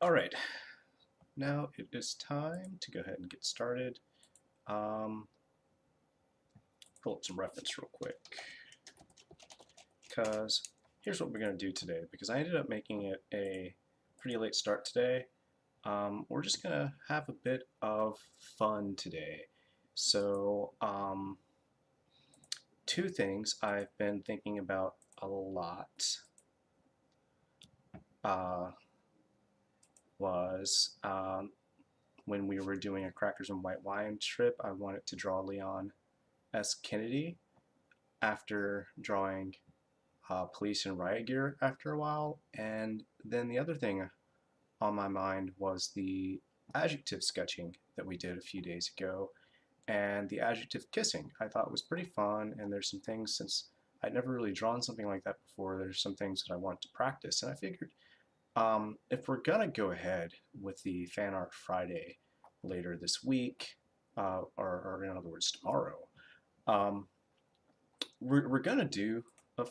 Alright, now it is time to go ahead and get started. Um, Pull up some reference real quick, because here's what we're going to do today, because I ended up making it a pretty late start today. We're just going to have a bit of fun today. So, two things I've been thinking about a lot uh, was when we were doing a Crackers and White Wine trip, I wanted to draw Leon S. Kennedy after drawing police and riot gear after a while. And then the other thing on my mind was the adjective sketching that we did a few days ago. And the adjective kissing I thought was pretty fun. And there's some things, since I'd never really drawn something like that before, there's some things that I want to practice. And I figured if we're going to go ahead with the Fan Art Friday later this week, or in other words, tomorrow, um, we're gonna do a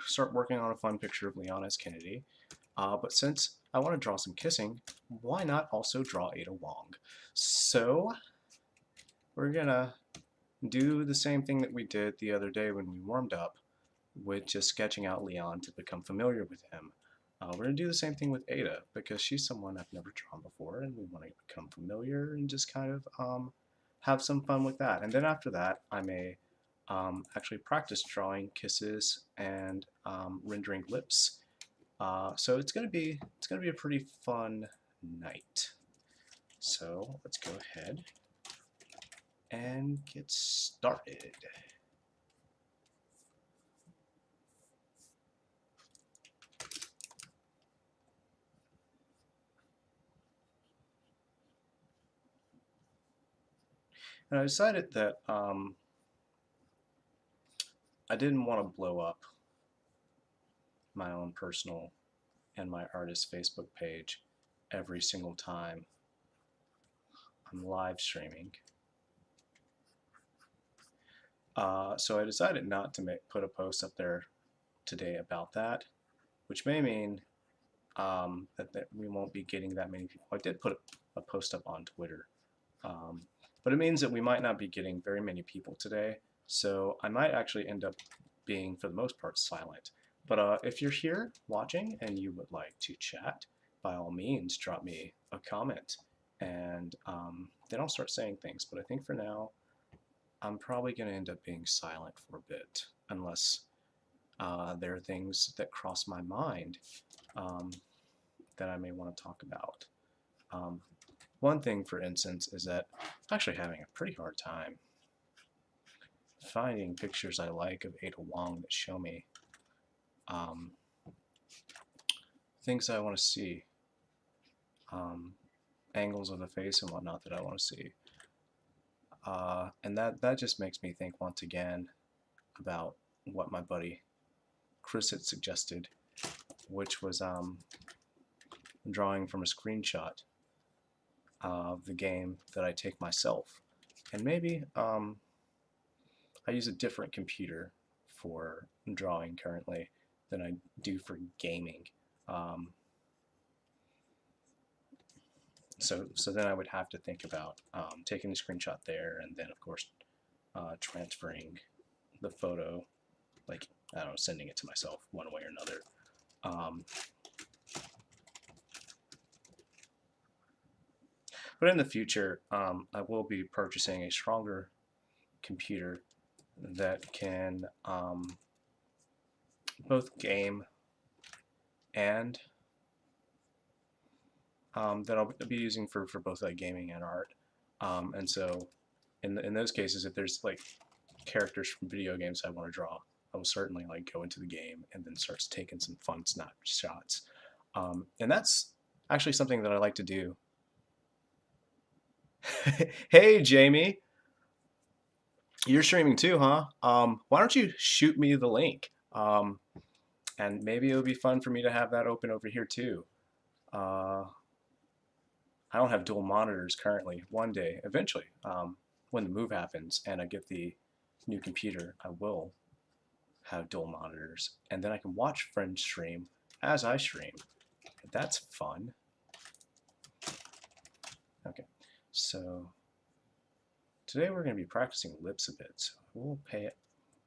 start working on a fun picture of Leon S. Kennedy. But since I want to draw some kissing, why not also draw Ada Wong? So we're gonna do the same thing that we did the other day when we warmed up, with just sketching out Leon to become familiar with him. We're gonna do the same thing with Ada because she's someone I've never drawn before, and we want to become familiar and just kind of have some fun with that. And then after that, I may actually practice drawing kisses and rendering lips. So it's gonna be a pretty fun night. So let's go ahead and get started. And I decided that I didn't want to blow up my own personal and my artist Facebook page every single time I'm live streaming. So I decided not to put a post up there today about that, which may mean that we won't be getting that many people. I did put a post up on Twitter, but it means that we might not be getting very many people today. So I might actually end up being, for the most part, silent. But if you're here watching and you would like to chat, by all means, drop me a comment, and then I'll start saying things. But I think for now, I'm probably going to end up being silent for a bit, unless there are things that cross my mind um, that I may want to talk about. Um, One thing, for instance, is that I'm actually having a pretty hard time finding pictures I like of Ada Wong that show me um, things I want to see, um, angles of the face and whatnot that I want to see. And that just makes me think once again about what my buddy Chris had suggested, which was drawing from a screenshot of the game that I take myself. And maybe I use a different computer for drawing currently than I do for gaming. Um, so then I would have to think about taking the screenshot there, and then of course transferring the photo, like, I don't know, sending it to myself one way or another. But in the future, I will be purchasing a stronger computer that can both game and that I'll be using for both like gaming and art. And so in those cases, if there's like characters from video games I want to draw, I will certainly like go into the game and then start taking some fun snapshots. And that's actually something that I like to do. Hey, Jamie, you're streaming too, huh? Why don't you shoot me the link? And maybe it'll be fun for me to have that open over here too. Uh, I don't have dual monitors currently. One day, eventually, when the move happens and I get the new computer, I will have dual monitors, and then I can watch friends stream as I stream. That's fun. Okay, so today we're going to be practicing lips a bit, so we'll pay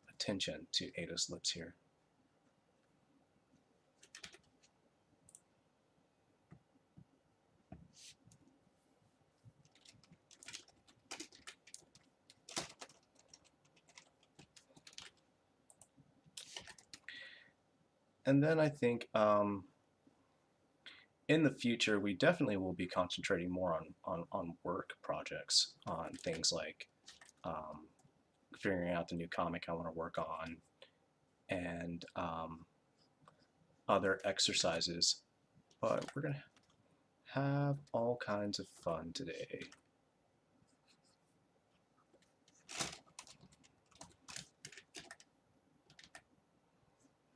attention to Ada's lips here. And then I think in the future, we definitely will be concentrating more on work projects, on things like figuring out the new comic I want to work on, and other exercises. But we're going to have all kinds of fun today.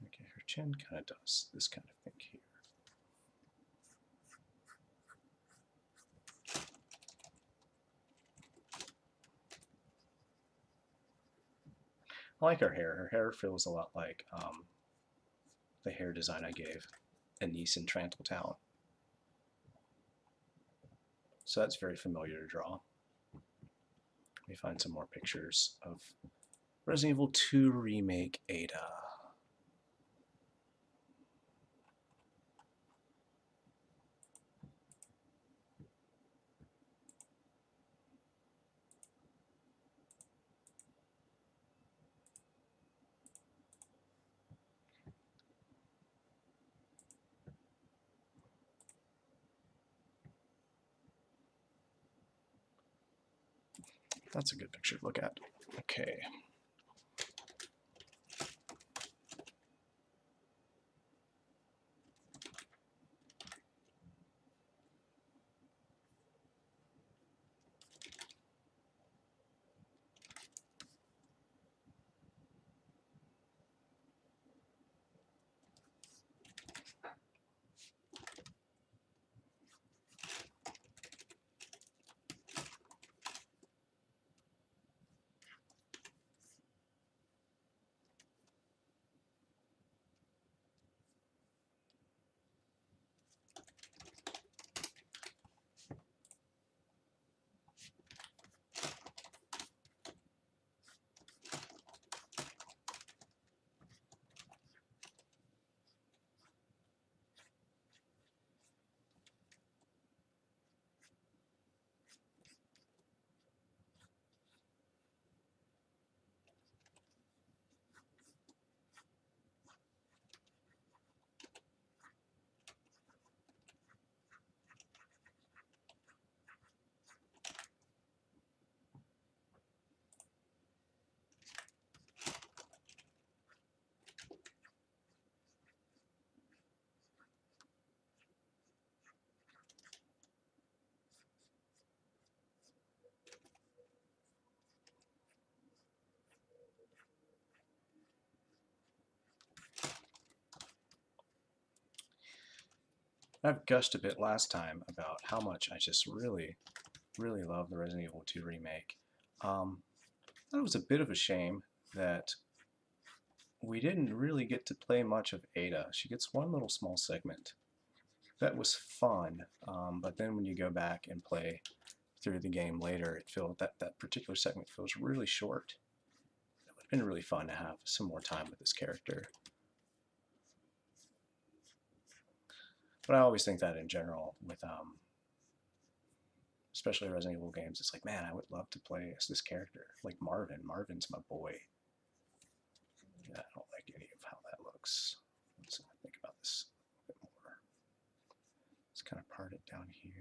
Okay, her chin kind of does this kind of thing here. I like her hair. Her hair feels a lot like the hair design I gave Anise in Tranquil Town. So that's very familiar to draw. Let me find some more pictures of Resident Evil 2 Remake Ada. That's a good picture to look at. Okay. I've gushed a bit last time about how much I just really love the Resident Evil 2 remake. That was a bit of a shame that we didn't really get to play much of Ada. She gets one little small segment. That was fun, but then when you go back and play through the game later, it feels that particular segment feels really short. It would have been really fun to have some more time with this character. But I always think that in general with especially Resident Evil games, it's like, man, I would love to play as this character, like Marvin. Marvin's my boy. Yeah, I don't like any of how that looks. So I think about this a bit more. Let's kind of part it down here.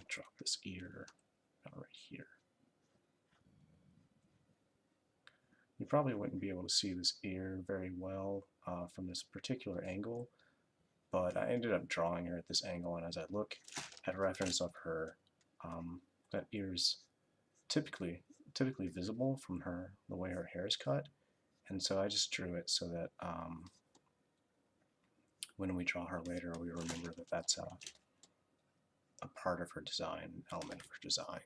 Drop this ear right here. You probably wouldn't be able to see this ear very well from this particular angle, but I ended up drawing her at this angle, and as I look at reference of her, that ear is typically visible from the way her hair is cut, and so I just drew it so that when we draw her later, we remember that a part of her design, an element of her design.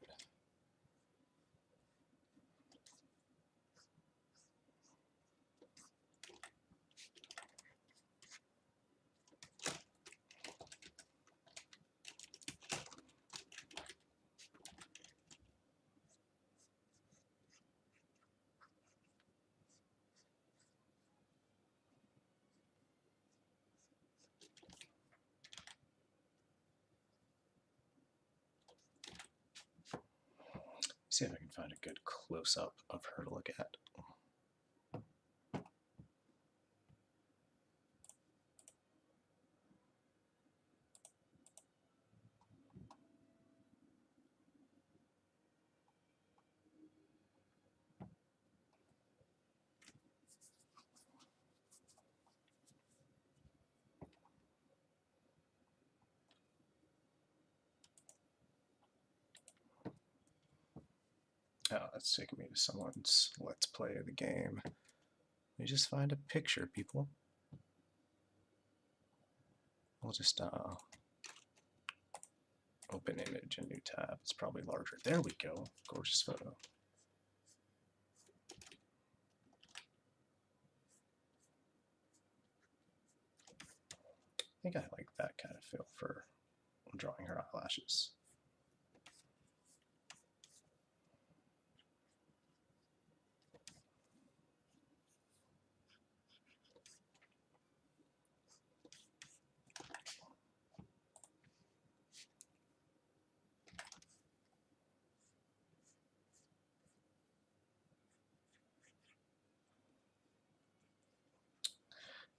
See if I can find a good close-up of her to look at. Oh, that's taking me to someone's Let's Play of the game. Let me just find a picture, people. We'll just open image, a new tab. It's probably larger. There we go. Gorgeous photo. I think I like that kind of feel for drawing her eyelashes.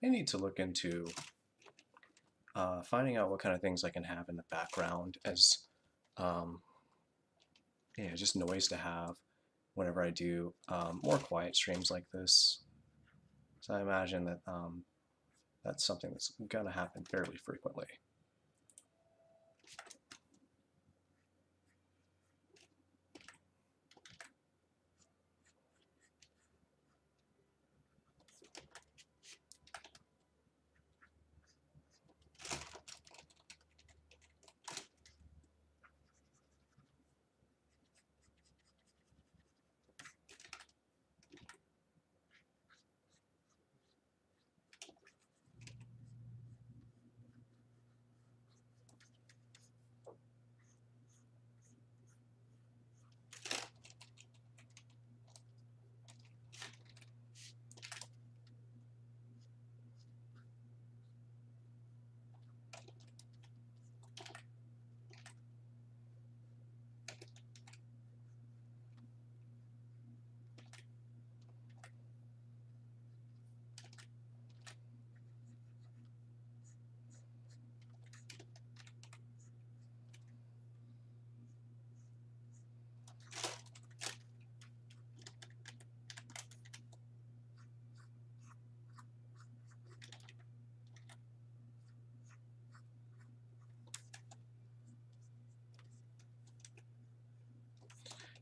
I need to look into finding out what kind of things I can have in the background as yeah, just noise to have whenever I do more quiet streams like this. So I imagine that that's something that's going to happen fairly frequently.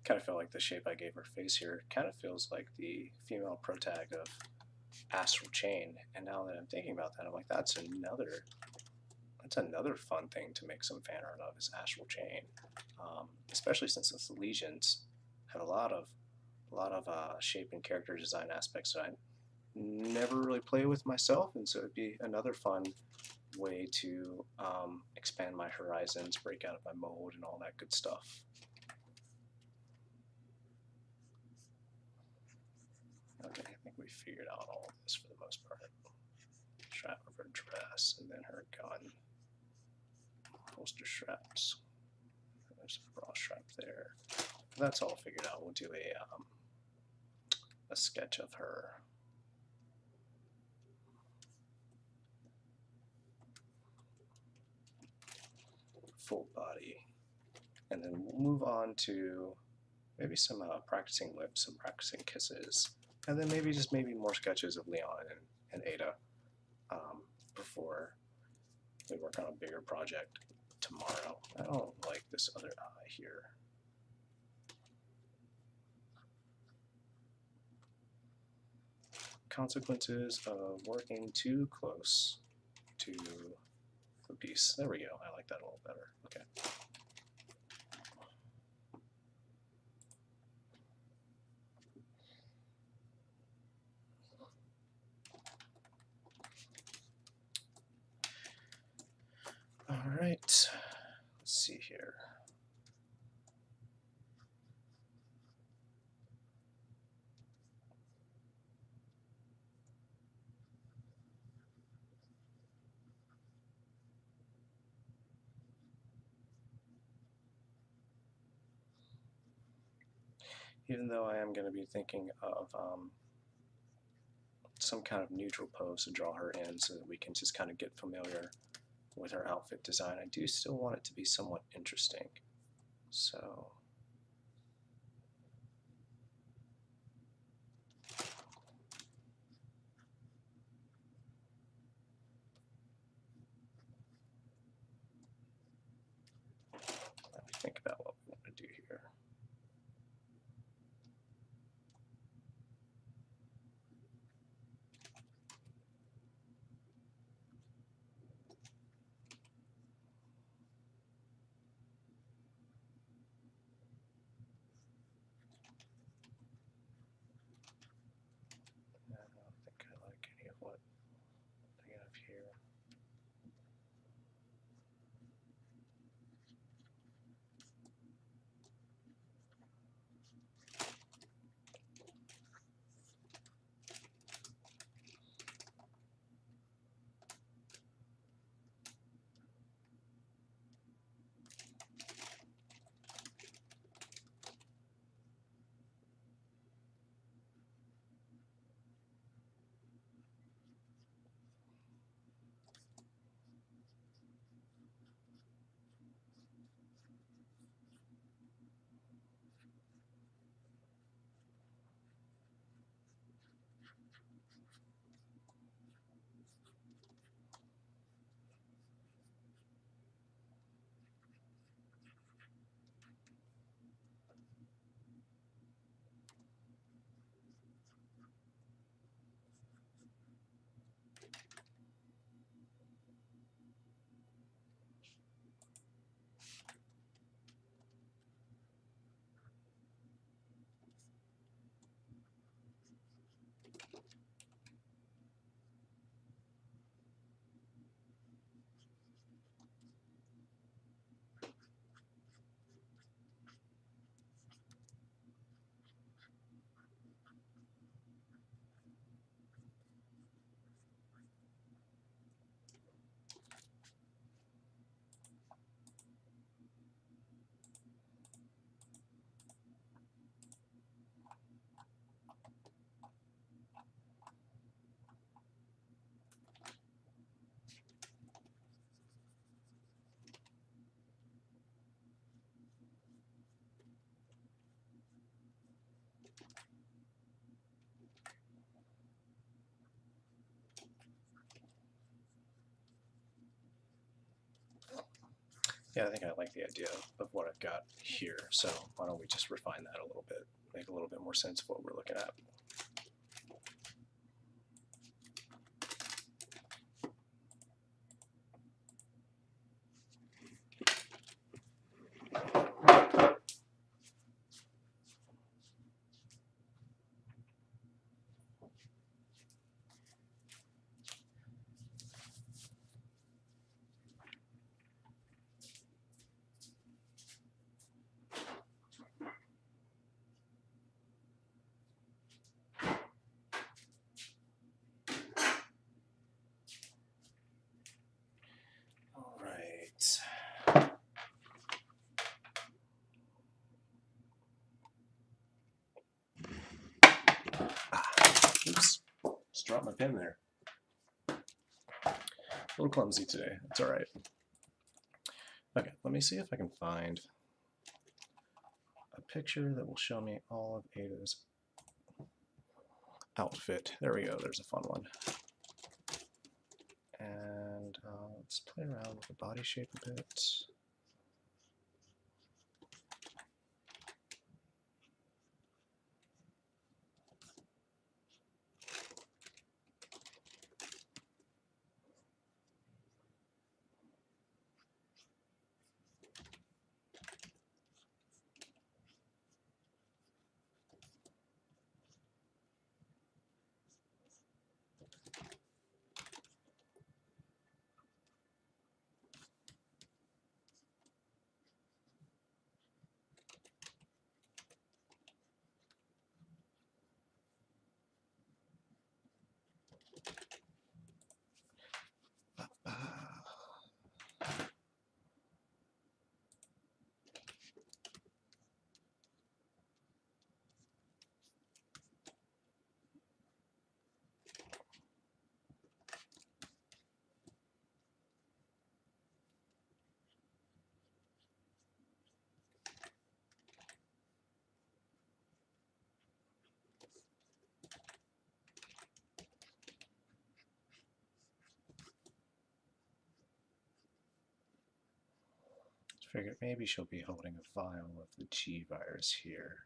Kind of feel like the shape I gave her face here kind of feels like the female protag of Astral Chain. And now that I'm thinking about that, I'm like, that's another fun thing to make some fan art of is Astral Chain, especially since its legions have a lot of shape and character design aspects that I never really play with myself, and so it'd be another fun way to expand my horizons, break out of my mold, and all that good stuff. Okay, I think we figured out all of this for the most part. Strap of her dress, and then her gun. Holster straps. There's a bra strap there. That's all figured out. We'll do a sketch of her. Full body. And then we'll move on to maybe some practicing lips, some practicing kisses, and then maybe more sketches of Leon and Ada before we work on a bigger project tomorrow. I don't like this other eye here. Consequences of working too close to piece. There we go. I like that a little better. Okay. All right. Let's see here. Even though I am going to be thinking of some kind of neutral pose to draw her in so that we can just kind of get familiar with her outfit design, I do still want it to be somewhat interesting. So let me think about what we want to do here. I don't think I like any of what I have here. Yeah, I think I like the idea of what I've got here, so why don't we just refine that a little bit, make a little bit more sense of what we're looking at. All right. Oops, just dropped my pen there. A little clumsy today. That's all right. Okay, let me see if I can find a picture that will show me all of Ada's outfit. There we go. There's a fun one. And let's play around with the body shape a bit. Figured maybe she'll be holding a vial of the G virus here.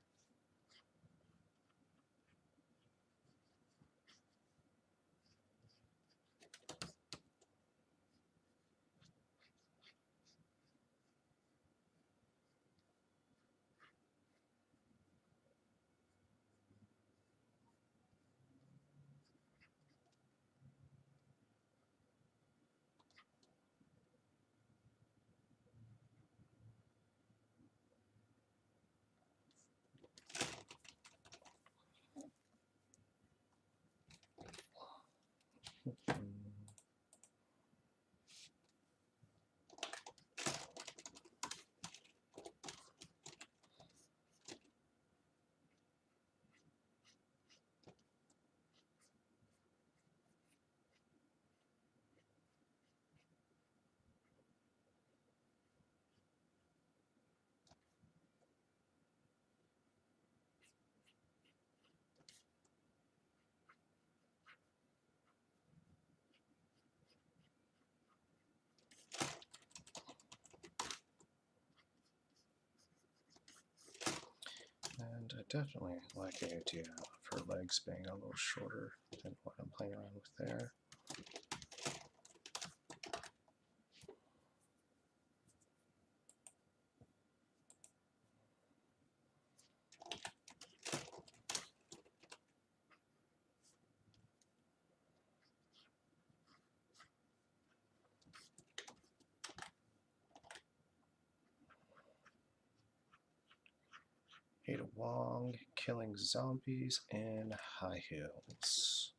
And I definitely like the idea of her legs being a little shorter than what I'm playing around with there. Ada Wong killing zombies in high heels.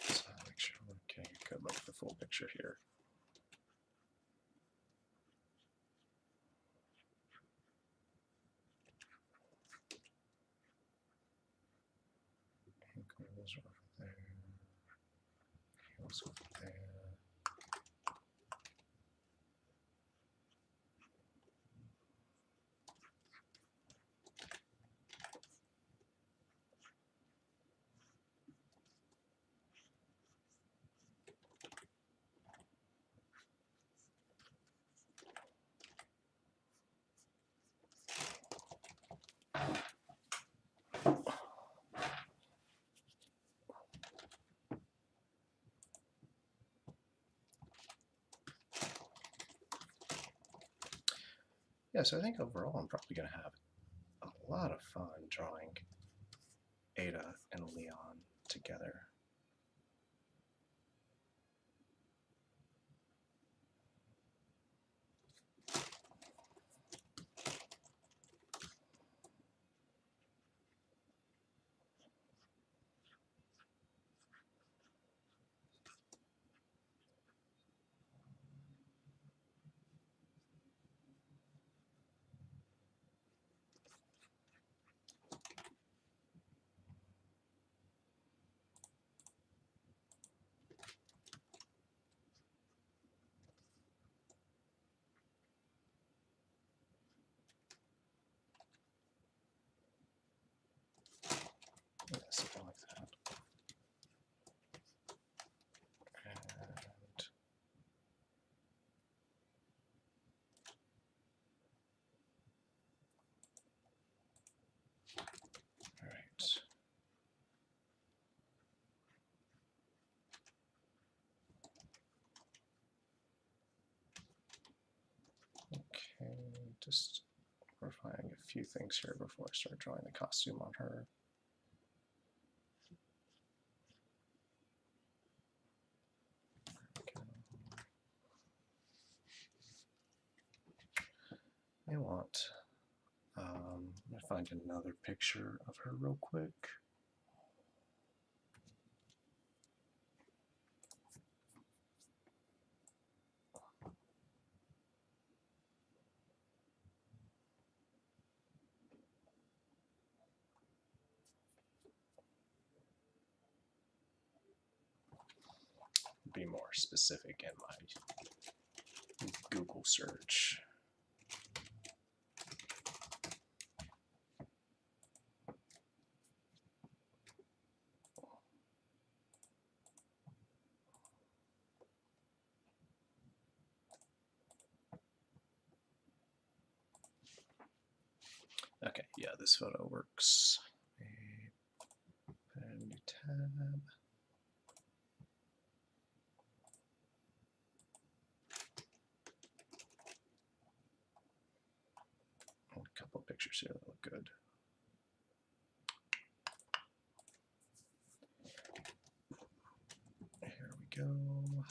So make sure we're getting a good look at the full picture here. Ankles over there, heels over there. Yeah, so I think overall I'm probably going to have a lot of fun drawing Ada and Leon together. Yeah, something like that. And all right. Okay, just refining a few things here before I start drawing the costume on her. I want, let me find another picture of her real quick. Be more specific in my Google search. Okay, yeah, this photo works. Put in a new tab. A couple of pictures here that look good. Here we go.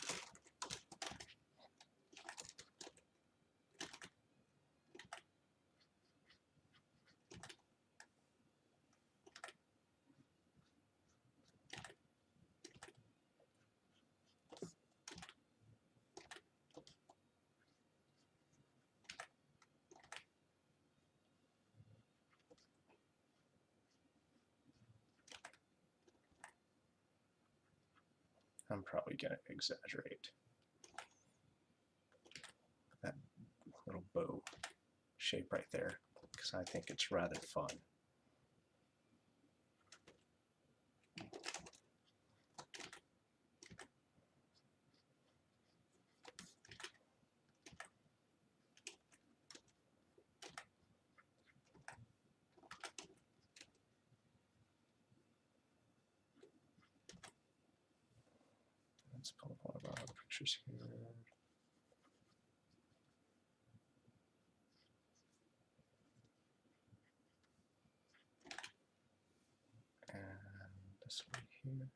I'm probably going to exaggerate that little bow shape right there because I think it's rather fun. Let's pull up one of our pictures here. And this one here.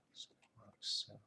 Okay, so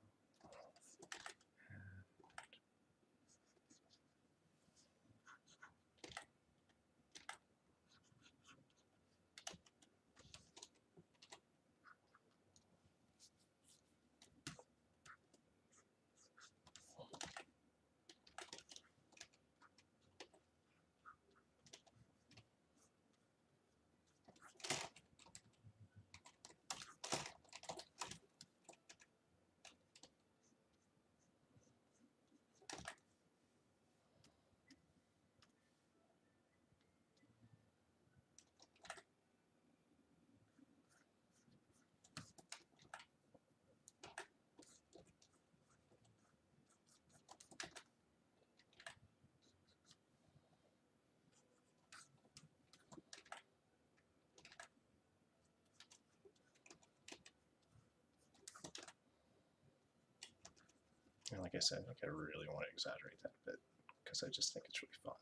and like I said, like I really want to exaggerate that a bit because I just think it's really fun.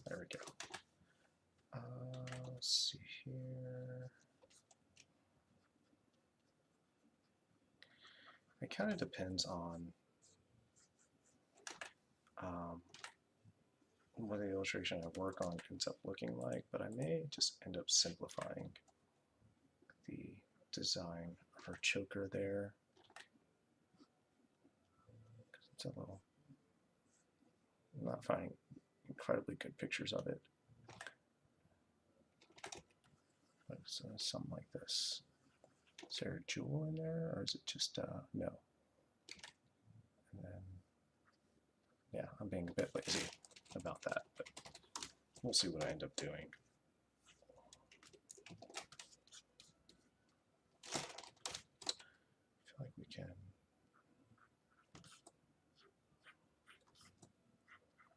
There we go. Let's see here. It kind of depends on what the illustration I work on ends up looking like, but I may just end up simplifying the design of her choker there. It's a little, I'm not finding incredibly good pictures of it. But it's something like this. Is there a jewel in there, or is it just, no? And then, yeah, I'm being a bit lazy about that, but we'll see what I end up doing. I feel like we can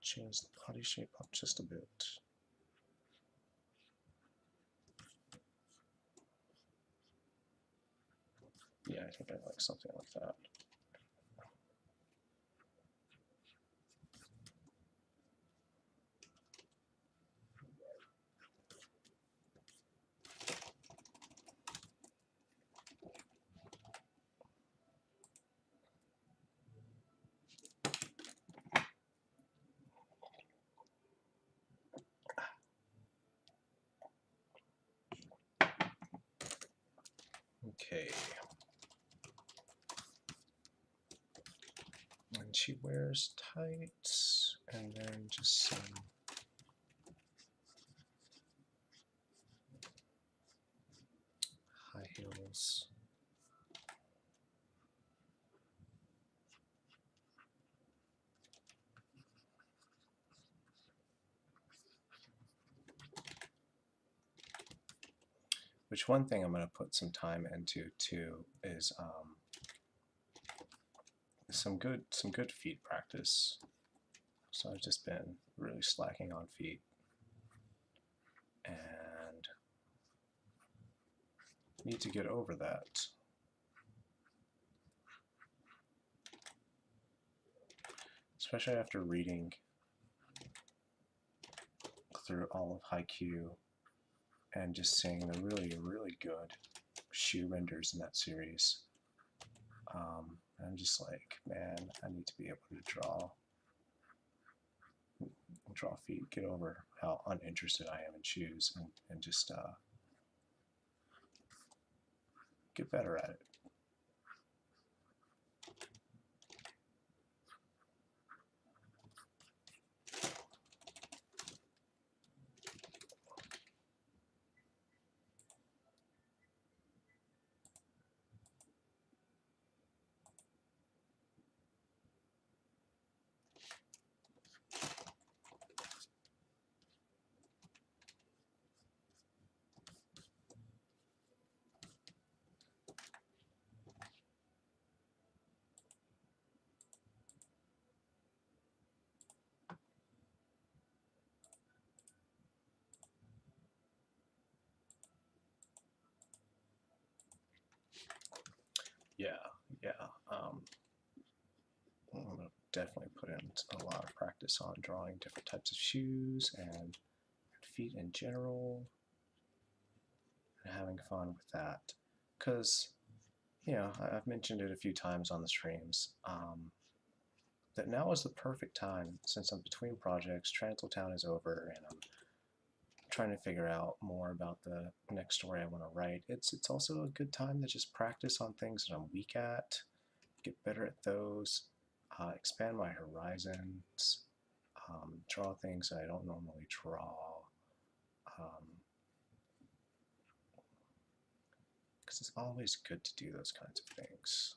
change the body shape up just a bit. Yeah, I think I like something like that. Okay. And she wears tights and then just some high heels. Which one thing I'm going to put some time into too is some good feet practice. So I've just been really slacking on feet, and need to get over that. Especially after reading through all of Haikyuu and just seeing the really good shoe renders in that series. I'm just like, man, I need to be able to draw feet, get over how uninterested I am in shoes, and just get better at it. Yeah. I'm gonna definitely put in a lot of practice on drawing different types of shoes and feet in general, and having fun with that. Because, I've mentioned it a few times on the streams, that now is the perfect time, since I'm between projects, Transl Town is over, and I'm trying to figure out more about the next story I want to write. It's also a good time to just practice on things that I'm weak at, get better at those, expand my horizons, draw things I don't normally draw. Because it's always good to do those kinds of things.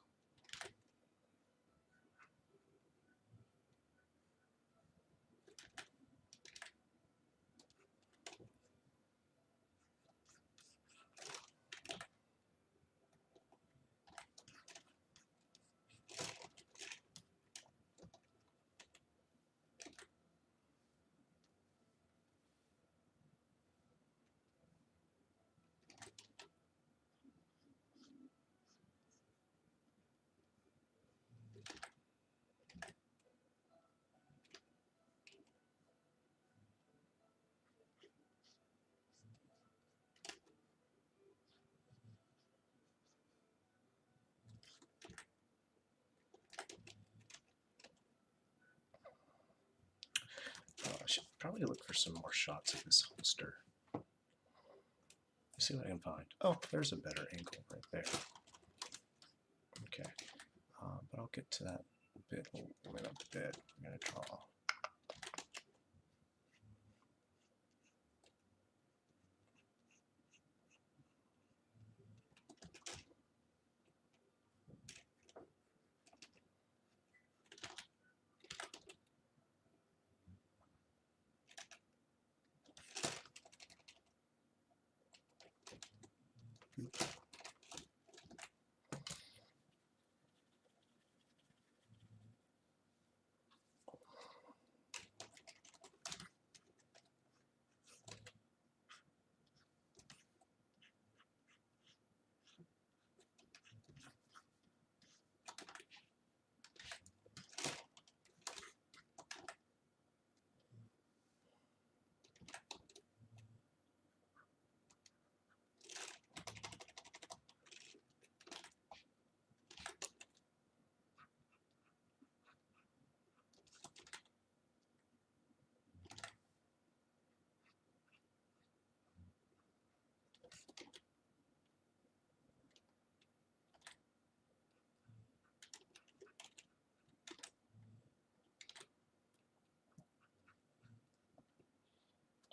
I should probably look for some more shots of this holster. See what I can find. Oh, there's a better angle right there. Okay, but I'll get to that bit, went up a bit. I'm gonna draw.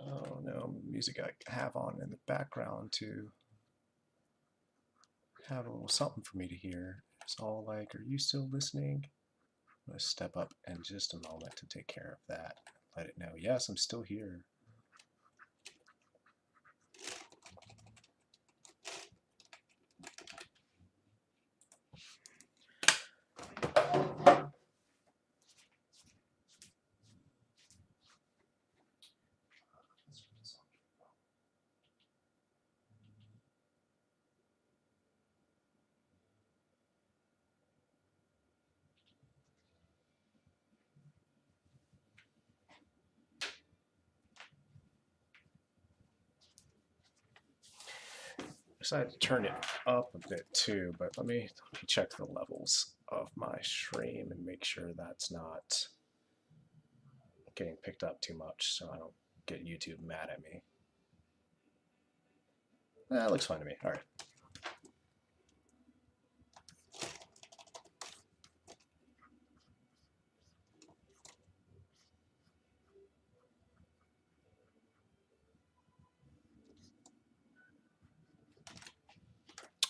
Oh no, music I have on in the background to have a little something for me to hear. It's all like, are you still listening? I'm going to step up in just a moment to take care of that. Let it know, yes, I'm still here. Decided to turn it up a bit too, but let me check the levels of my stream and make sure that's not getting picked up too much so I don't get YouTube mad at me. That looks fine to me. All right.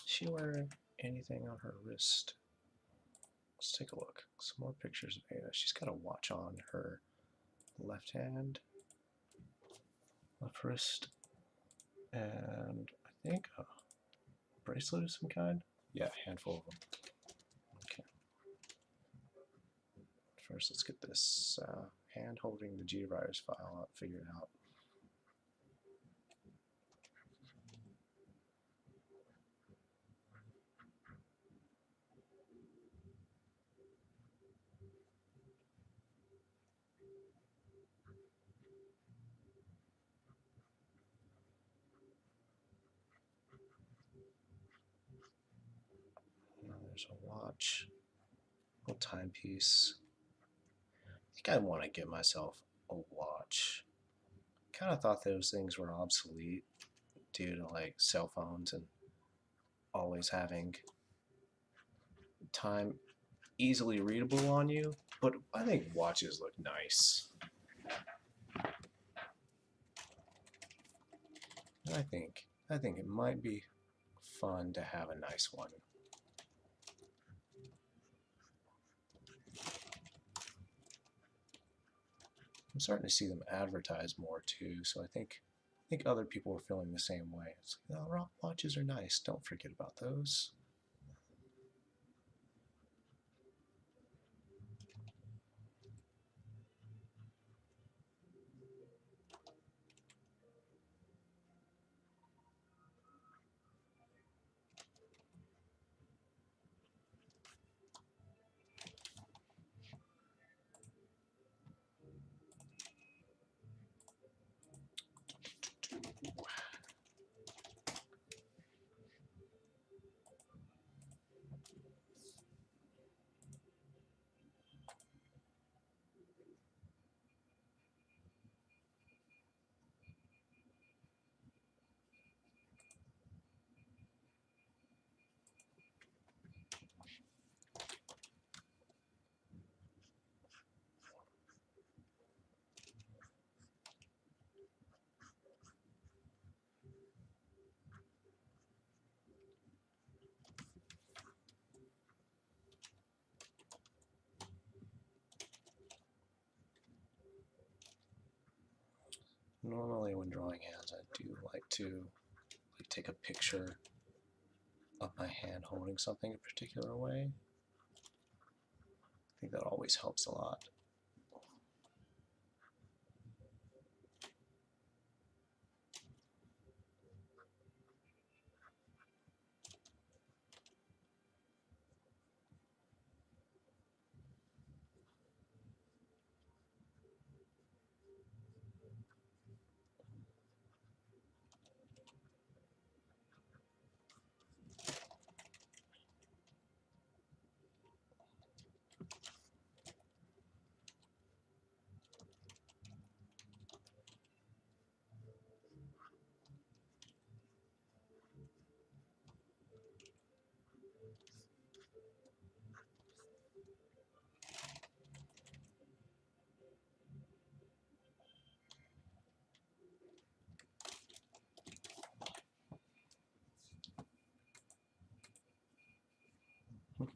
Is she wearing anything on her wrist? Let's take a look. Some more pictures of Ada. She's got a watch on her left hand, left wrist, and I think a bracelet of some kind. Yeah, a handful of them. Okay. First, let's get this hand holding the GWriters file up, figured out. There's a watch, a little timepiece. I think I want to get myself a watch. Kind of thought those things were obsolete due to like cell phones and always having time easily readable on you, but I think watches look nice. I think it might be fun to have a nice one. I'm starting to see them advertised more too, so I think other people are feeling the same way. It's like, oh, watches are nice. Don't forget about those. Normally when drawing hands, I do like to take a picture of my hand holding something a particular way. I think that always helps a lot. Does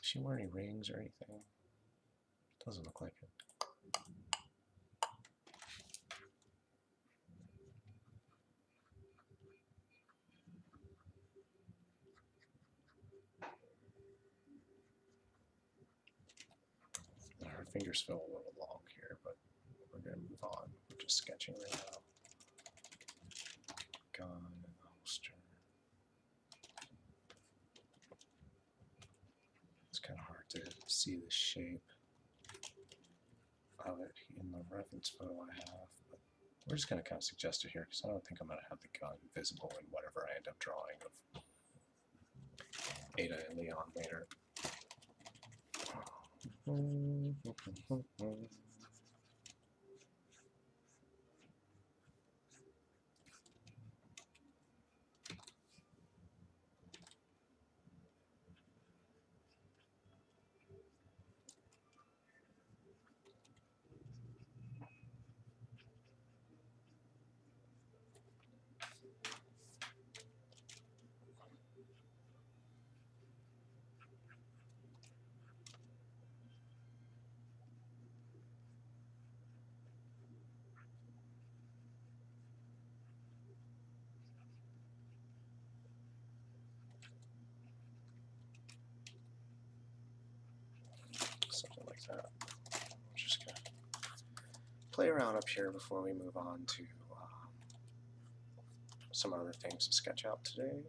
she wear any rings or anything? Doesn't look like it. Her fingers feel a little long here, but we're going to move on. We're just sketching right now. Gun and holster. It's kind of hard to see the shape of it in the reference photo I have, but we're just going to kind of suggest it here because I don't think I'm going to have the gun visible in whatever I end up drawing of Ada and Leon later. Something like that. I'm just going to play around up here before we move on to some other things to sketch out today.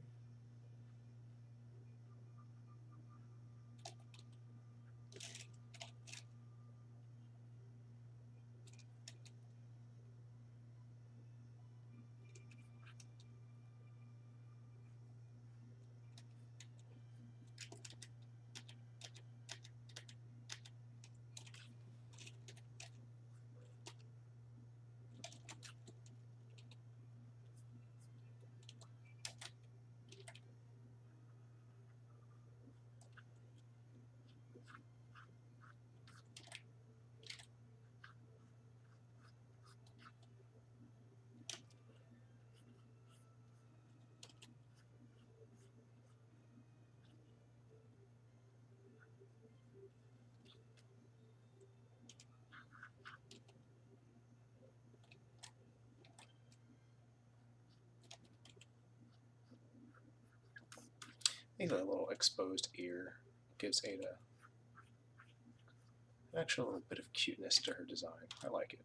I think that little exposed ear gives Ada an actual little bit of cuteness to her design. I like it.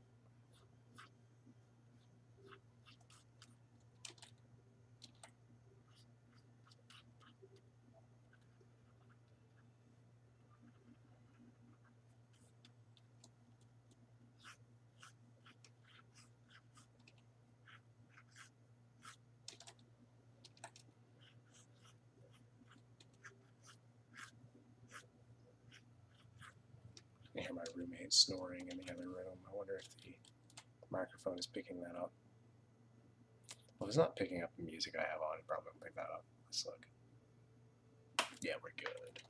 I hear my roommate snoring in the other room. I wonder if the microphone is picking that up. Well, if it's not picking up the music I have on, it probably won't pick that up. Let's look. Yeah, we're good.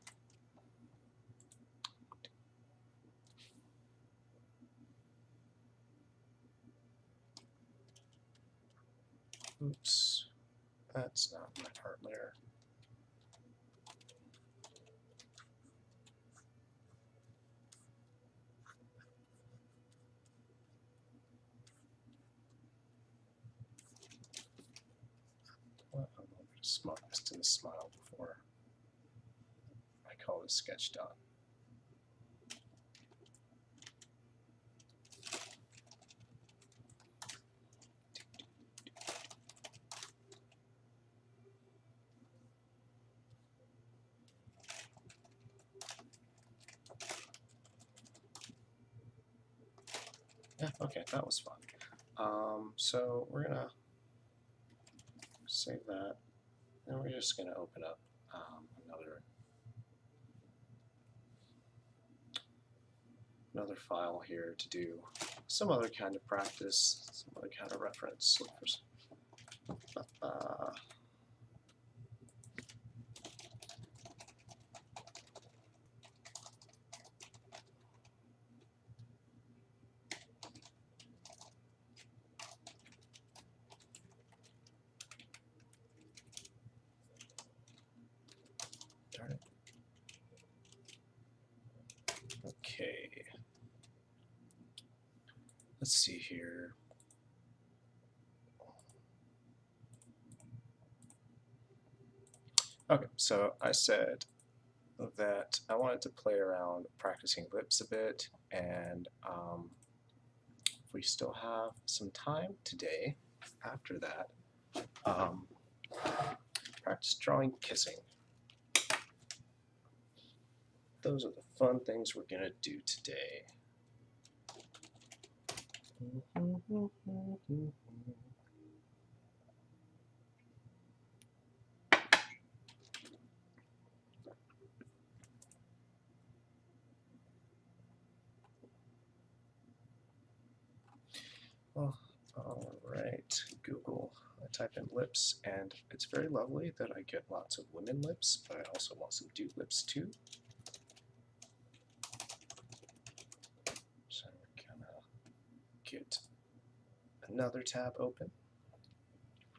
Oops. That's not my part there. smartness to the smile before I call this sketch done. Yeah, okay, that was fun. So we're gonna save that, and we're just gonna open up another file here to do some other kind of practice, some other kind of reference. Darn it. Okay. Let's see here. Okay, so I said that I wanted to play around practicing lips a bit, and if we still have some time today after that, practice drawing kissing. Those are the fun things we're gonna do today. Oh, all right, Google. I type in lips, and it's very lovely that I get lots of women lips, but I also want some dude lips too. So we're gonna get another tab open,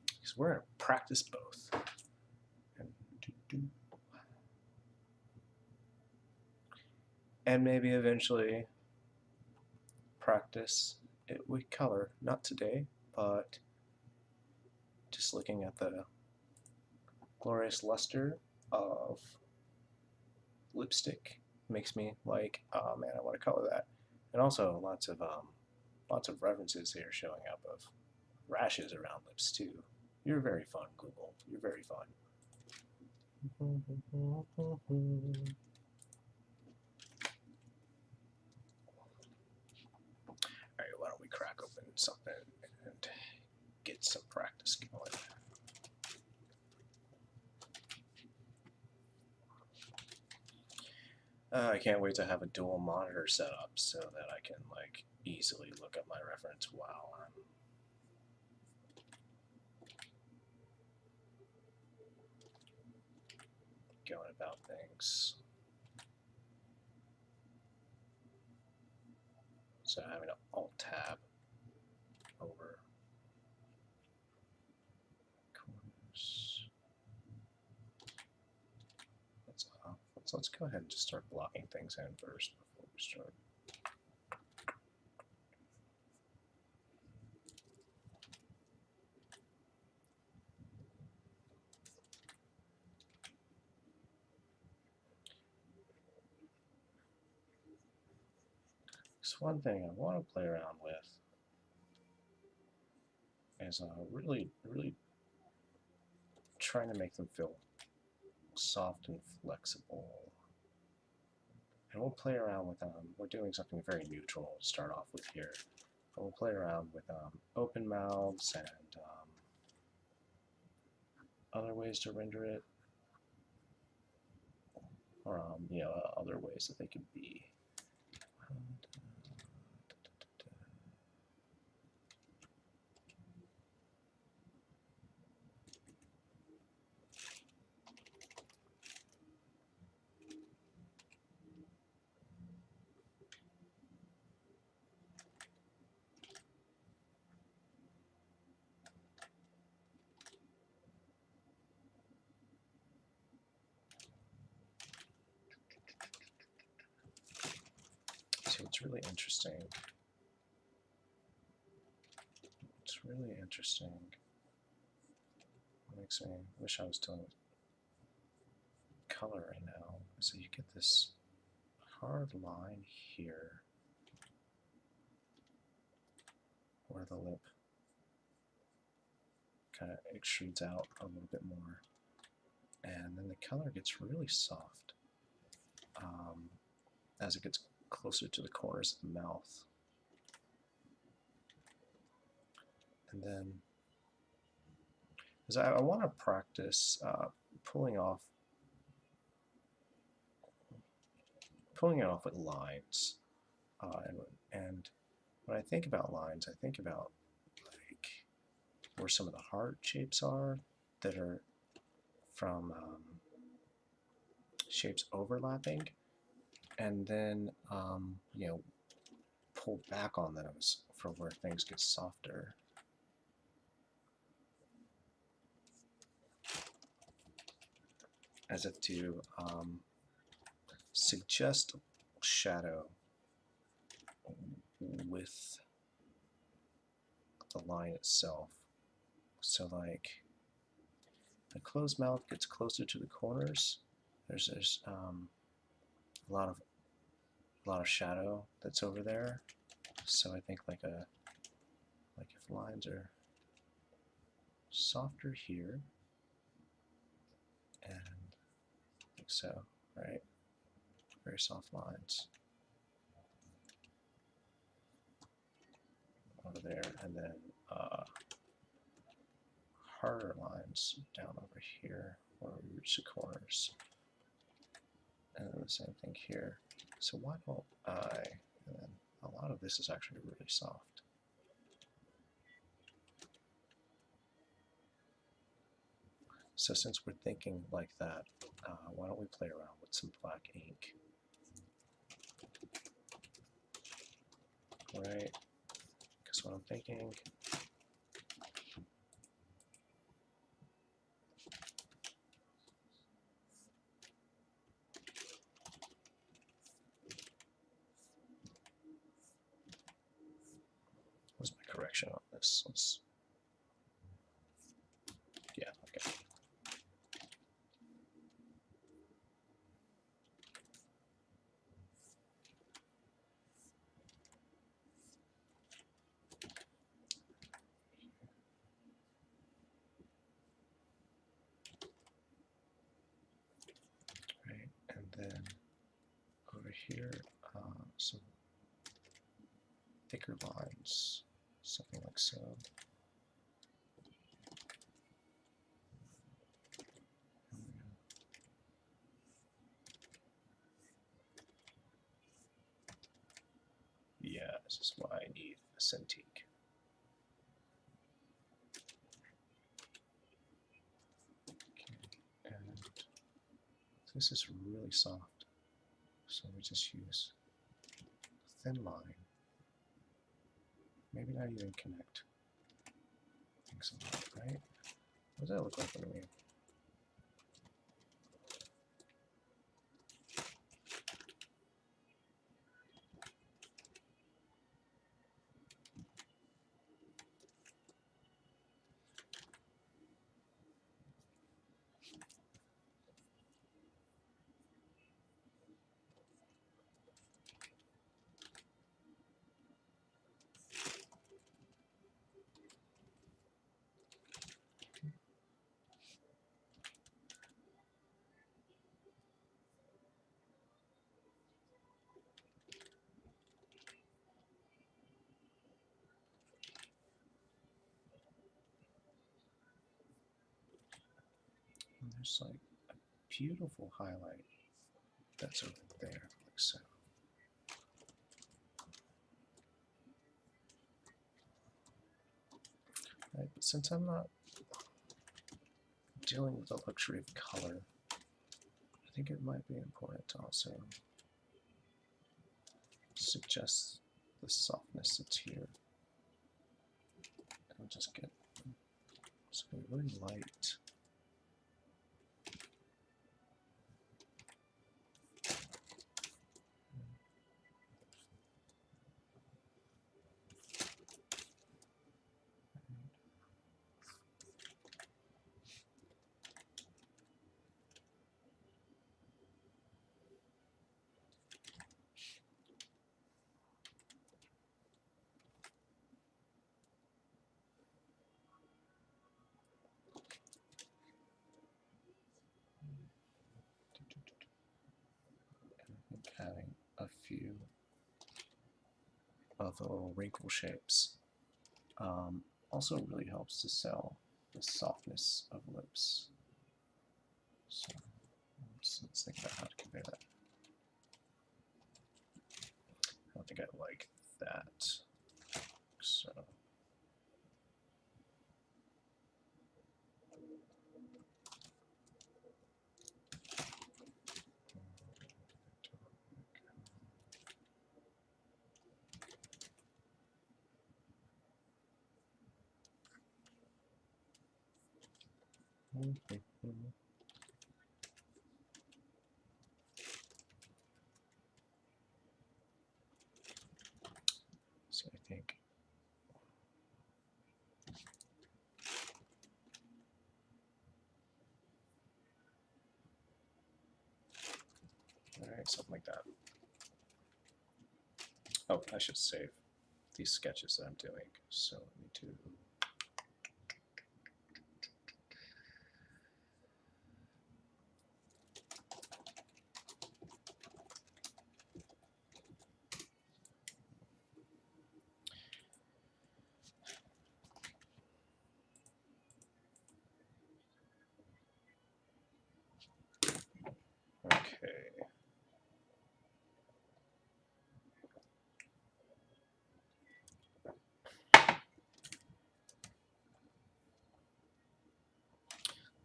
because we're gonna practice both. And maybe eventually practice it with color. Not today, but just looking at the glorious luster of lipstick makes me like, oh man, I want to color that. And also lots of references here showing up of rashes around lips too. You're very fun, Google. You're very fun. Alright, why don't we crack open something and get some practice going. I can't wait to have a dual monitor set up so that I can like easily look at my reference while I'm going about things. So having an alt tab over corners. Let's go ahead and just start blocking things in first before we start. So one thing I want to play around with is really trying to make them feel soft and flexible. And we'll play around with, we're doing something very neutral to start off with here. And we'll play around with open mouths and other ways to render it, or you know, other ways that they could be. So it's really interesting. It's really interesting. Let me makes me wish I was doing color right now. So you get this hard line here where the lip kind of extrudes out a little bit more, and then the color gets really soft as it gets closer to the corners of the mouth. And then, because I want to practice pulling it off with lines, and when I think about lines, I think about like where some of the heart shapes are that are from shapes overlapping, and then you know, pull back on those for where things get softer. As if to suggest shadow with the line itself. So like the closed mouth gets closer to the corners. There's a lot of shadow that's over there. So I think like if lines are softer here, and like so, right? Very soft lines over there, and then harder lines down over here where we reach the corners, and then the same thing here. So why don't I? And then a lot of this is actually really soft. So since we're thinking like that, why don't we play around with some black ink? Right? Because what I'm thinking, what's my correction on this? Yeah, okay. Right, and then over here, some thicker lines, something like so. Yeah, this is why I need a Cintiq. Okay. And this is really soft, so we just use a thin line. Maybe not even connect things a lot, right? What does that look like when we? And there's like a beautiful highlight that's over there, like so. Right, but since I'm not dealing with the luxury of color, I think it might be important to also suggest the softness that's here. And just get something really light. of the little wrinkle shapes. Also really helps to sell the softness of lips. So let's think about how to compare that. I don't think I like that. So so I think all right, something like that. Oh, I should save these sketches that I'm doing. So let me do. Okay.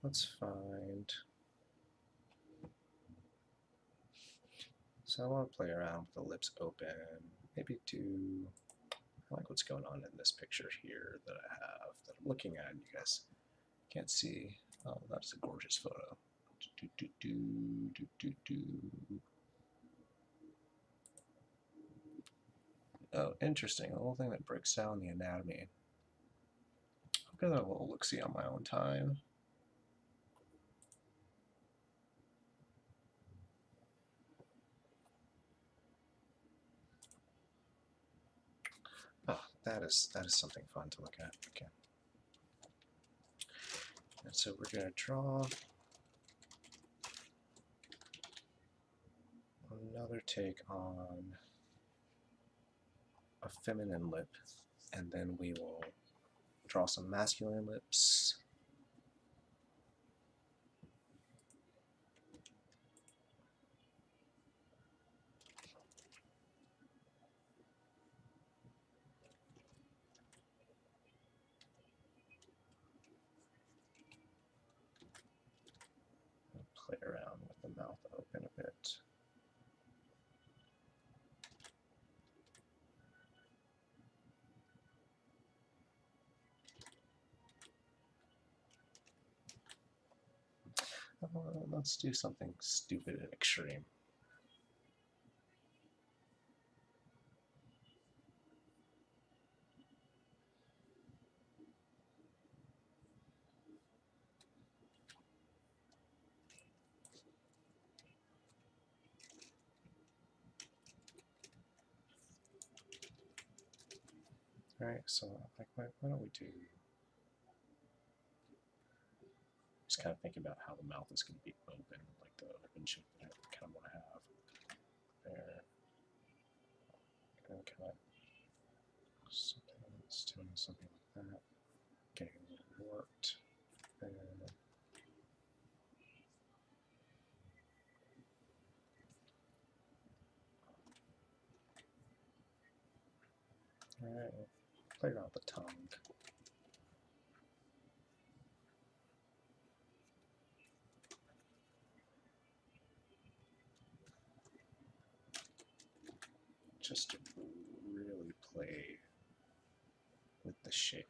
Let's find. So I want to play around with the lips open. Maybe do. I like what's going on in this picture here that I have that I'm looking at. You guys can't see. Oh, that's a gorgeous photo. Oh, interesting. A little thing that breaks down the anatomy. I'll give that a little look-see on my own time. Oh, that is something fun to look at. Okay. And so we're going to draw another take on a feminine lip, and then we will draw some masculine lips. Play around with the mouth open a bit. Let's do something stupid and extreme. All right, so like, why don't we do? Just kind of thinking about how the mouth is going to be open, like the open shape that I kind of want to have there. And kind of something that's doing something like that, getting a little warped there. All right, play around with the tongue. Just to really play with the shape.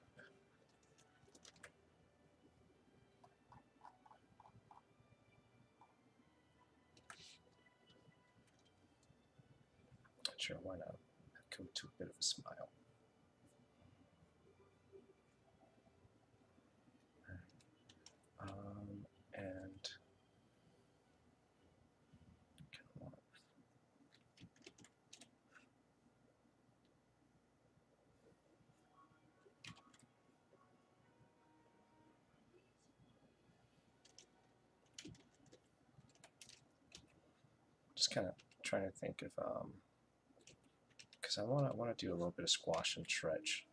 Sure, why not? Come to a bit of a smile. And just kind of trying to think of, because because I want to do a little bit of squash and stretch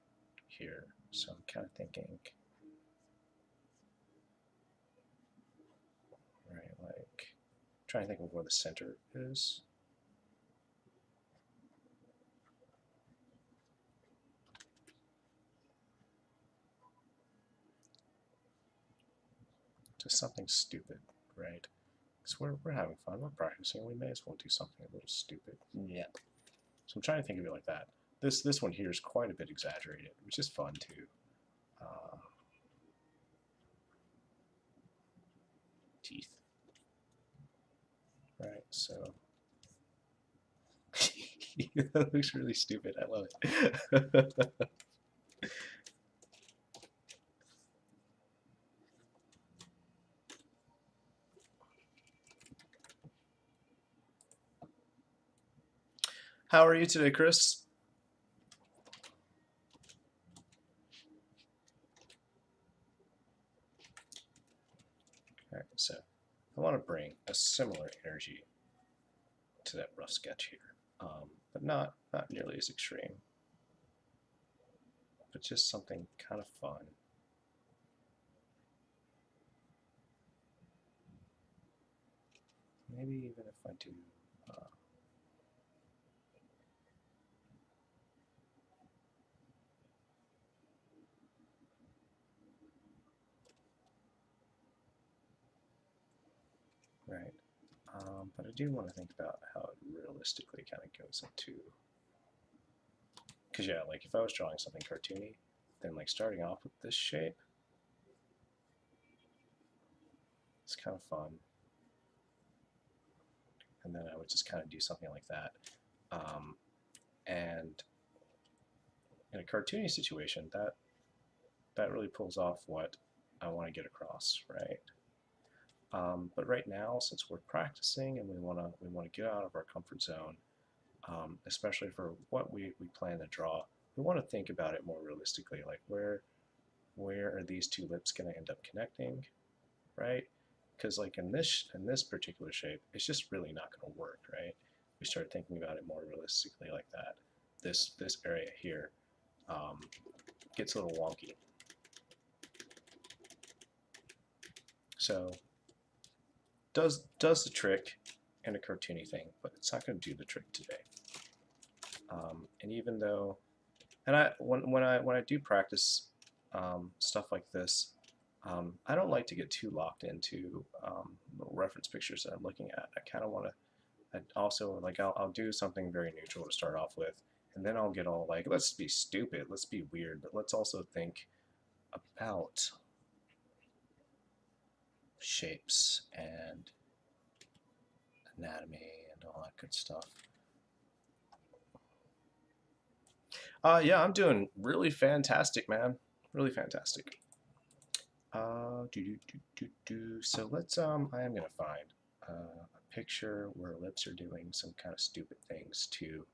here. So I'm kind of thinking, right, like trying to think of where the center is. Just something stupid, right? Because we're having fun, we're practicing, we may as well do something a little stupid. Yeah. So I'm trying to think of it like that. This one here is quite a bit exaggerated, which is fun too. Teeth. Right, so that looks really stupid. I love it. How are you today, Chris? All right, so I want to bring a similar energy to that rough sketch here, but not nearly as extreme, but just something kind of fun. Maybe even if I do right, but I do want to think about how it realistically kind of goes into, because yeah, like if I was drawing something cartoony, then like starting off with this shape, it's kind of fun. And then I would just kind of do something like that. And in a cartoony situation, that really pulls off what I want to get across, right? But right now, since we're practicing and we want to get out of our comfort zone, especially for what we plan to draw, we want to think about it more realistically. Like where are these two lips going to end up connecting, right? Because like in this particular shape, it's just really not going to work, right? We start thinking about it more realistically like that. This area here gets a little wonky. So does the trick in a cartoony thing, but it's not going to do the trick today. And even though, and when I do practice stuff like this, I don't like to get too locked into reference pictures that I'm looking at. I kind of want to. I also like I'll do something very neutral to start off with, and then I'll get all like, let's be stupid, let's be weird, but let's also think about shapes and anatomy and all that good stuff. Yeah, I'm doing really fantastic, man. Really fantastic. So let's I am gonna find a picture where lips are doing some kind of stupid things to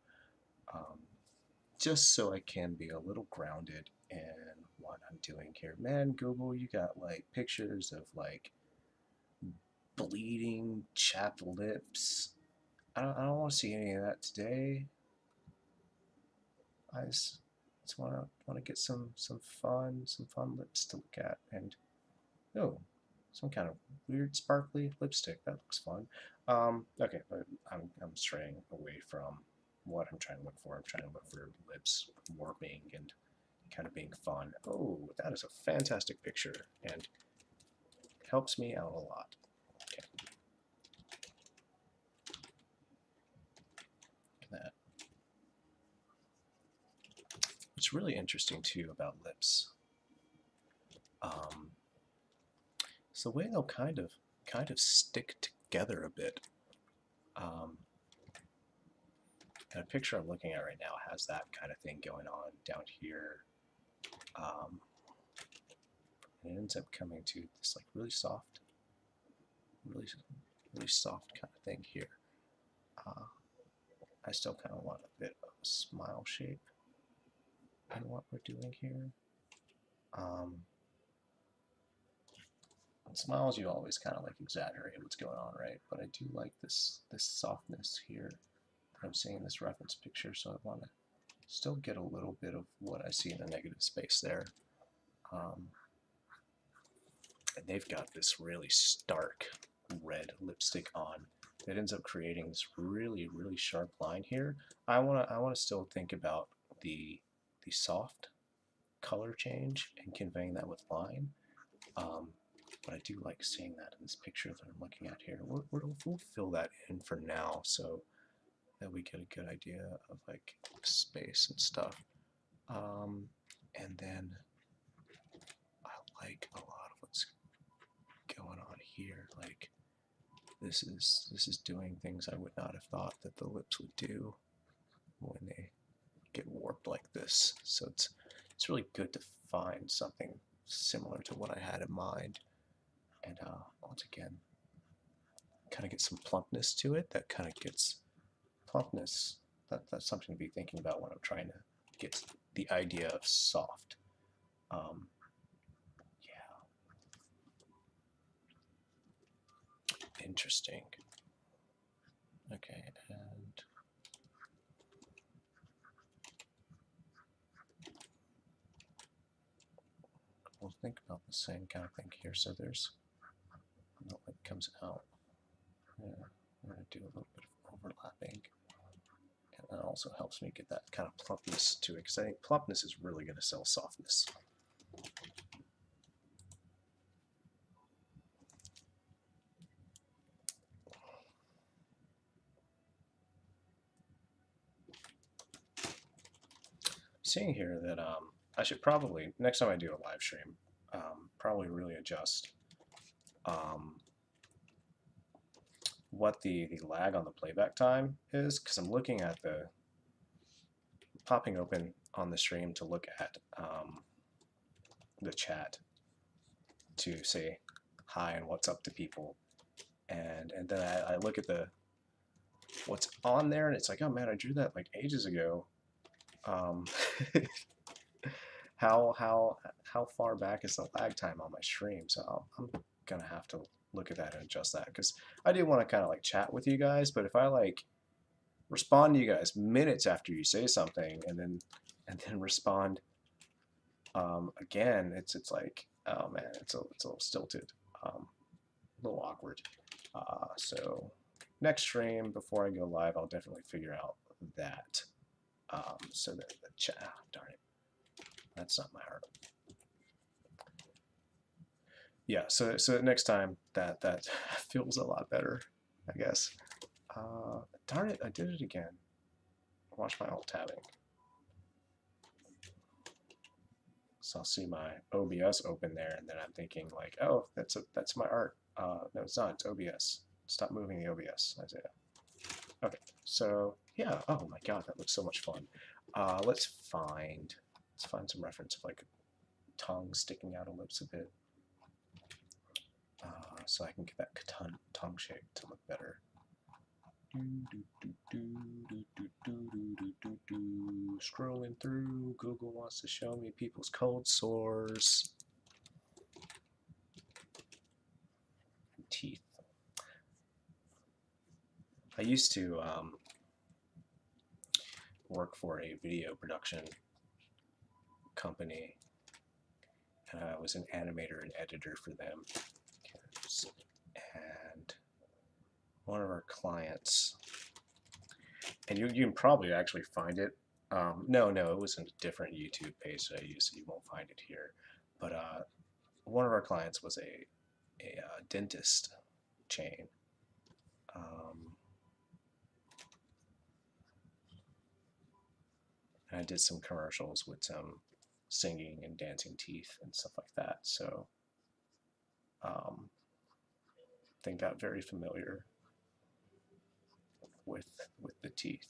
just so I can be a little grounded in what I'm doing here. Man, Google, you got like pictures of like bleeding chapped lips. I don't want to see any of that today. I just want to get some fun lips to look at, and oh, some kind of weird sparkly lipstick. That looks fun. Okay, but I'm straying away from what I'm trying to look for. I'm trying to look for lips warming and kind of being fun. Oh, that is a fantastic picture and helps me out a lot. Okay. Look at that. What's really interesting too about lips is the way they'll kind of stick together a bit. And a picture I'm looking at right now has that kind of thing going on down here. And it ends up coming to this like really soft kind of thing here. I still kind of want a bit of a smile shape in what we're doing here. Smiles, you always kind of like exaggerate what's going on, right? But I do like this softness here that I'm seeing in this reference picture, so I want to still get a little bit of what I see in the negative space there. And they've got this really stark red lipstick on that ends up creating this really, really sharp line here. I wanna still think about the soft color change and conveying that with line. But I do like seeing that in this picture that I'm looking at here. We'll fill that in for now so that we get a good idea of like space and stuff. And then I like a lot of what's going on here. Like this is doing things I would not have thought that the lips would do when they get warped like this. So it's really good to find something similar to what I had in mind. And once again, kind of get some plumpness to it. That kind of gets plumpness. That's something to be thinking about when I'm trying to get the idea of soft. Yeah. Interesting. Okay, and we'll think about the same kind of thing here. So there's no light comes out. Yeah, I'm going to do a little bit of overlapping. And that also helps me get that kind of plumpness to it, because I think plumpness is really going to sell softness. Seeing here that I should probably, next time I do a live stream, probably really adjust what the lag on the playback time is, because I'm looking at the popping open on the stream to look at the chat to say hi and what's up to people, and then I look at the what's on there, and it's like, oh man, I drew that like ages ago. How far back is the lag time on my stream? So I'm gonna have to look at that and adjust that, because I do want to kind of like chat with you guys, but if I like respond to you guys minutes after you say something and then respond again, it's like, oh man, it's a little stilted, a little awkward. So next stream before I go live, I'll definitely figure out that. So that the chat, darn it, that's not my heart. Yeah, so next time that feels a lot better, I guess. Darn it, I did it again. Watch my alt tabbing. So I'll see my OBS open there, and then I'm thinking like, oh, that's my art. No, it's not. It's OBS. Stop moving the OBS, Isaiah. Okay, so yeah. Oh my God, that looks so much fun. Let's find some reference of like tongue sticking out of lips a bit, so I can get that tongue shape to look better. Scrolling through, Google wants to show me people's cold sores. Teeth. I used to work for a video production company, and I was an animator and editor for them. And one of our clients, and you can probably actually find it. No, it was in a different YouTube page that I used, so you won't find it here. But one of our clients was a dentist chain. And I did some commercials with some singing and dancing teeth and stuff like that. So they got very familiar with the teeth.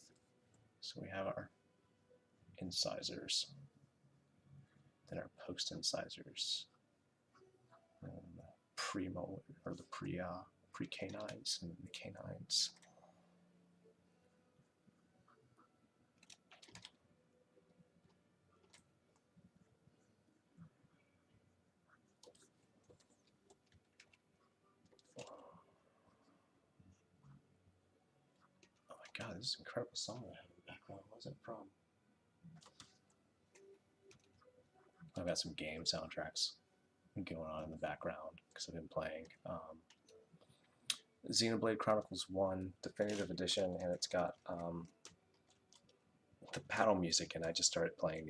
So we have our incisors, then our post incisors, premolar, or the precanines, and the canines. Oh my God, this is an incredible song I have in the background. What's it from? I've got some game soundtracks going on in the background because I've been playing Xenoblade Chronicles 1 Definitive Edition, and it's got the battle music, and I just started playing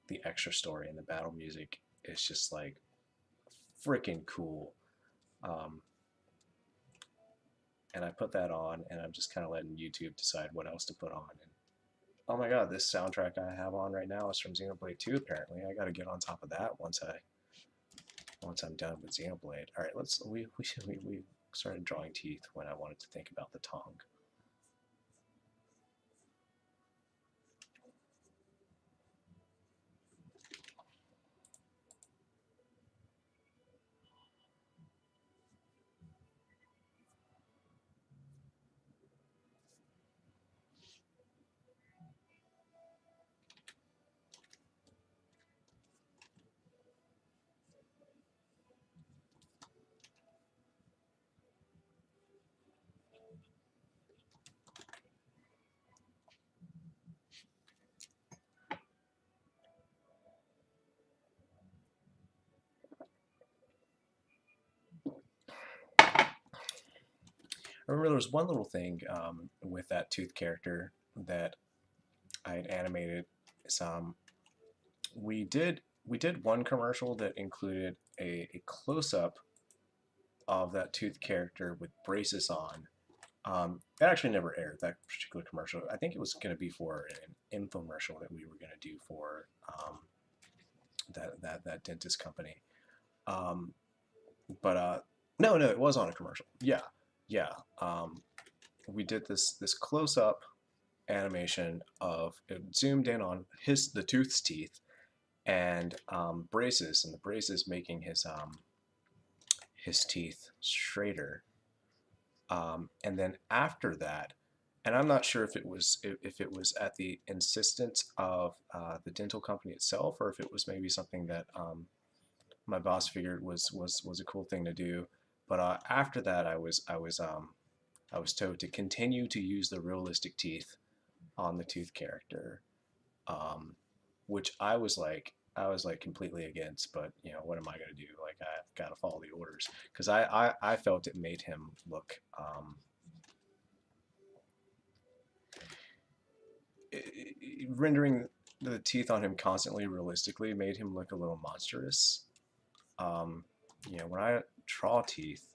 the extra story, and the battle music is just like freaking cool. Um, and I put that on, and I'm just kind of letting YouTube decide what else to put on. And oh my god, this soundtrack I have on right now is from Xenoblade 2. Apparently, I got to get on top of that once I'm done with Xenoblade. All right, we started drawing teeth when I wanted to think about the tongue. I remember there was one little thing with that tooth character that I had animated. Is, we did one commercial that included a close up of that tooth character with braces on. It actually never aired, that particular commercial. I think it was going to be for an infomercial that we were going to do for that dentist company. But no, it was on a commercial. Yeah, yeah. We did this close up animation of it zoomed in on the tooth's teeth and braces, and the braces making his teeth straighter. And then after that, and I'm not sure if it was at the insistence of the dental company itself, or if it was maybe something that my boss figured was a cool thing to do. But after that, I was told to continue to use the realistic teeth on the tooth character, which I was like completely against. But you know, what am I going to do? Like, I've got to follow the orders because I felt it made him look. Rendering the teeth on him constantly realistically made him look a little monstrous. You know, when I draw teeth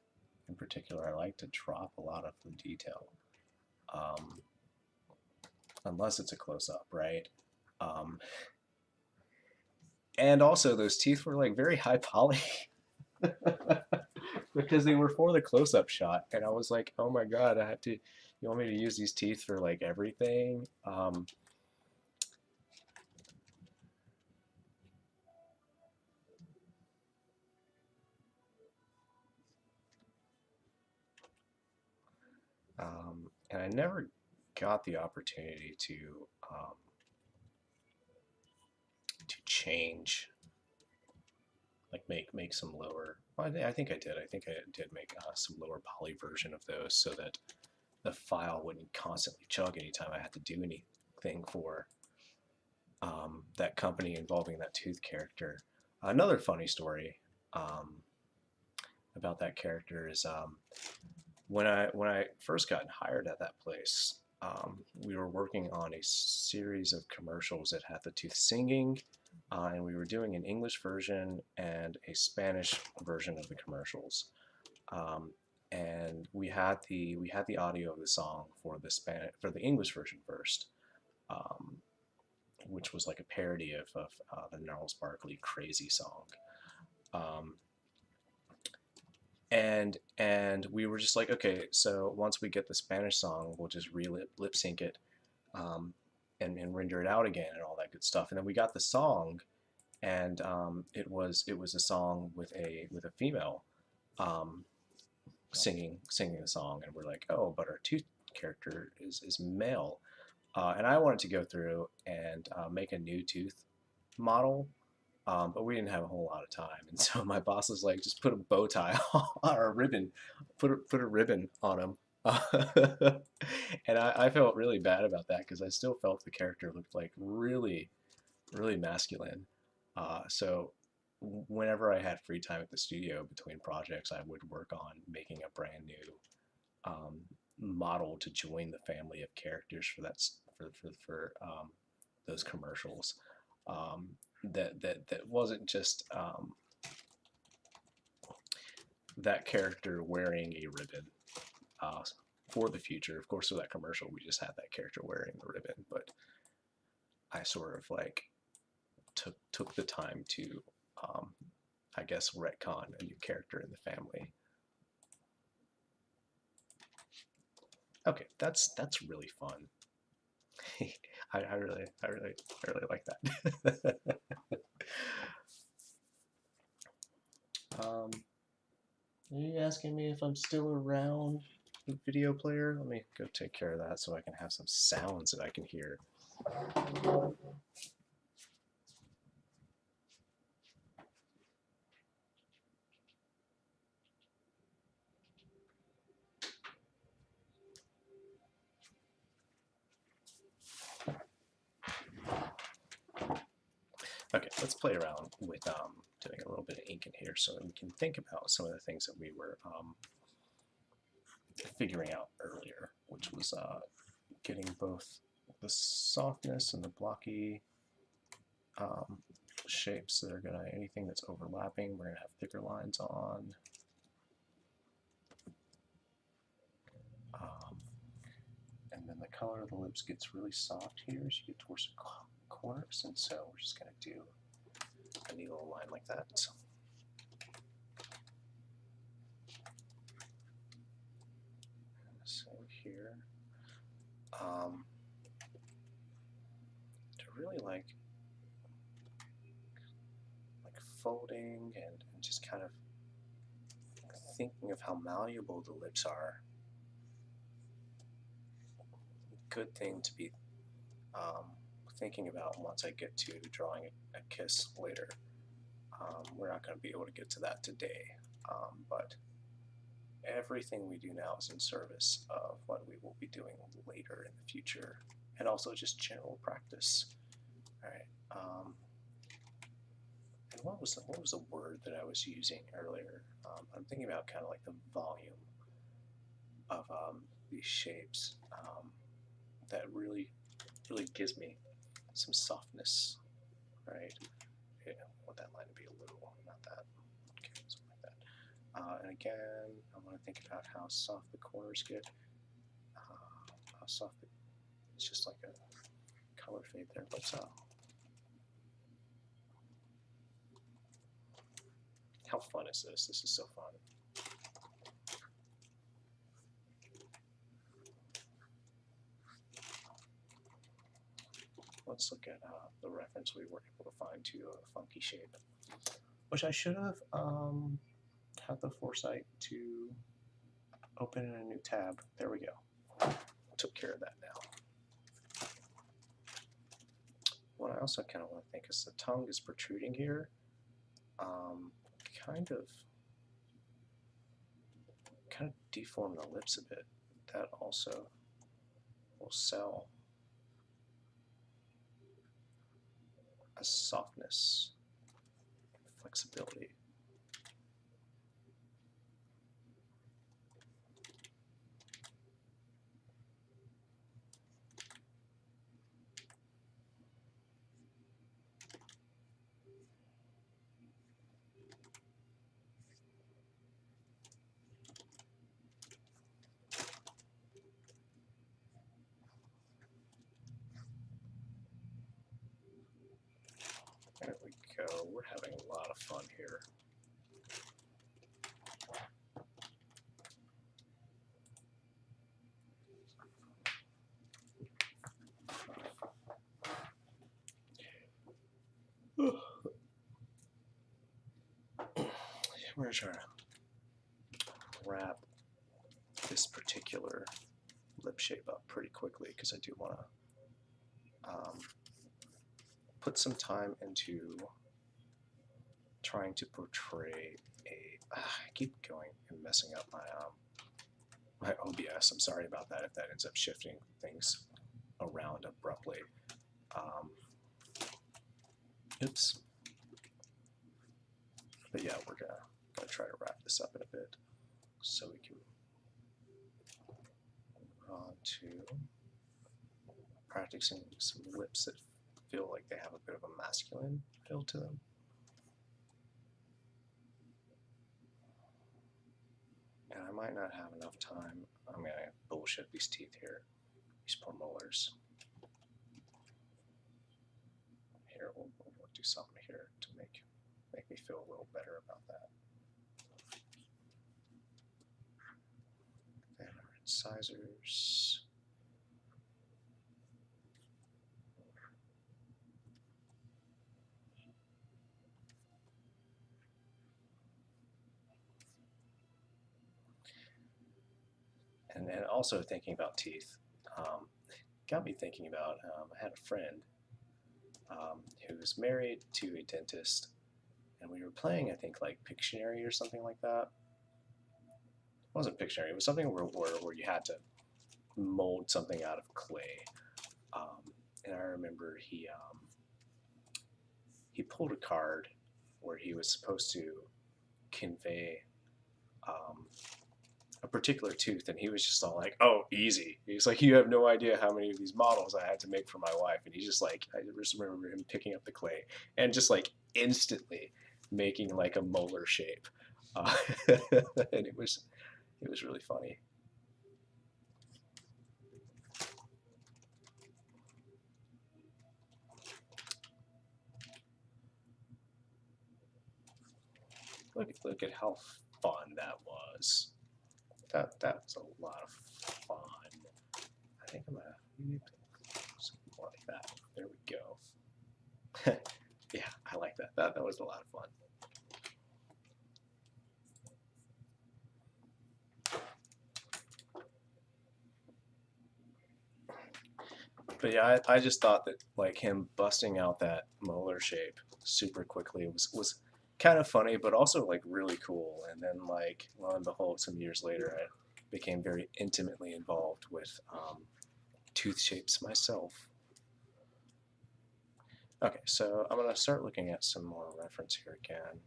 in particular, I like to drop a lot of the detail, unless it's a close-up, right? And also those teeth were like very high poly because they were for the close-up shot, and I was like, oh my god, I have to, you want me to use these teeth for like everything? And I never got the opportunity to change, like make some lower. Well, I think I did. I think I did make some lower poly version of those so that the file wouldn't constantly chug anytime I had to do anything for that company involving that tooth character. Another funny story about that character is when I first got hired at that place, we were working on a series of commercials that had the tooth singing, and we were doing an English version and a Spanish version of the commercials. And we had the audio of the song for the English version first, which was like a parody of the Gnarls Barkley "Crazy" song. And we were just like, okay, so once we get the Spanish song, we'll just lip sync it, and render it out again and all that good stuff. And then we got the song, and it was a song with a female singing the song, and we're like, oh, but our tooth character is male, and I wanted to go through and make a new tooth model. But we didn't have a whole lot of time, and so my boss was like, "Just put a bow tie or a ribbon, put a ribbon on him." And I felt really bad about that because I still felt the character looked like really, really masculine. So whenever I had free time at the studio between projects, I would work on making a brand new model to join the family of characters for those commercials. That wasn't just that character wearing a ribbon uh, for the future. Of course, for that commercial, we just had that character wearing the ribbon, but I sort of like took the time to, I guess, retcon a new character in the family. Okay, that's really fun. I really like that. Are you asking me if I'm still around the video player? Let me go take care of that so I can have some sounds that I can hear. Okay, let's play around with doing a little bit of ink in here so that we can think about some of the things that we were figuring out earlier, which was getting both the softness and the blocky shapes that are gonna, anything that's overlapping, we're gonna have thicker lines on. And then the color of the lips gets really soft here as you get towards the corners, and so we're just gonna do a neat little line like that. Same here. To really like folding and just kind of thinking of how malleable the lips are. Good thing to be thinking about once I get to drawing a kiss later. We're not going to be able to get to that today, but everything we do now is in service of what we will be doing later in the future, and also just general practice. All right. And what was the word that I was using earlier? I'm thinking about kind of like the volume of these shapes that really gives me some softness, right? Yeah, I want that line to be a little, not that. Okay, something like that. And again, I want to think about how soft the corners get. How soft it's just like a color fade there. But how fun is this? This is so fun. Let's look at the reference we were able to find to a funky shape, which I should have had the foresight to open in a new tab. There we go. Took care of that now. What I also kind of want to think is the tongue is protruding here. Kind of deform the lips a bit. That also will sell a softness, flexibility. There we go. We're having a lot of fun here. We're going to try to wrap this particular lip shape up pretty quickly because I do want to put some time into trying to portray a. I keep going and messing up my OBS. I'm sorry about that if that ends up shifting things around abruptly. Oops. But yeah, we're gonna try to wrap this up in a bit so we can move on to practicing some lips that feel like they have a bit of a masculine feel to them. And I might not have enough time. I'm gonna bullshit these teeth here, these poor molars. Here, we'll do something here to make me feel a little better about that. Then our incisors. And then also thinking about teeth, got me thinking about, I had a friend who was married to a dentist, and we were playing, I think, like Pictionary or something like that. It wasn't Pictionary, it was something where you had to mold something out of clay. And I remember he pulled a card where he was supposed to convey a particular tooth, and he was just all like, "Oh, easy." He's like, "You have no idea how many of these models I had to make for my wife." And he's just like, I just remember him picking up the clay and just like instantly making like a molar shape, and it was really funny. Look at how fun that was. That was a lot of fun. I think I'm gonna something more like that. There we go. Yeah, I like that. That was a lot of fun. But yeah, I just thought that like him busting out that molar shape super quickly was kind of funny, but also like really cool. And then like lo and behold, some years later, I became very intimately involved with tooth shapes myself. Okay, so I'm gonna start looking at some more reference here again.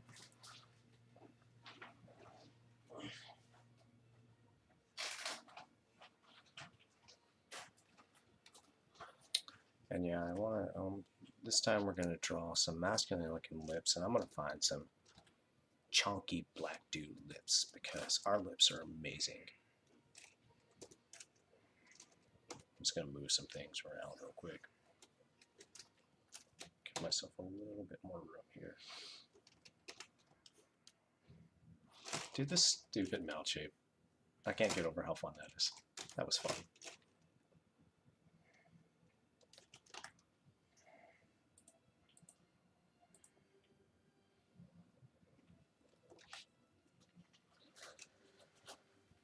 And yeah, I want to, this time we're going to draw some masculine looking lips, and I'm going to find some chunky black dude lips because our lips are amazing. I'm just going to move some things around real quick. Give myself a little bit more room here. Dude, this stupid mouth shape. I can't get over how fun that is. That was fun.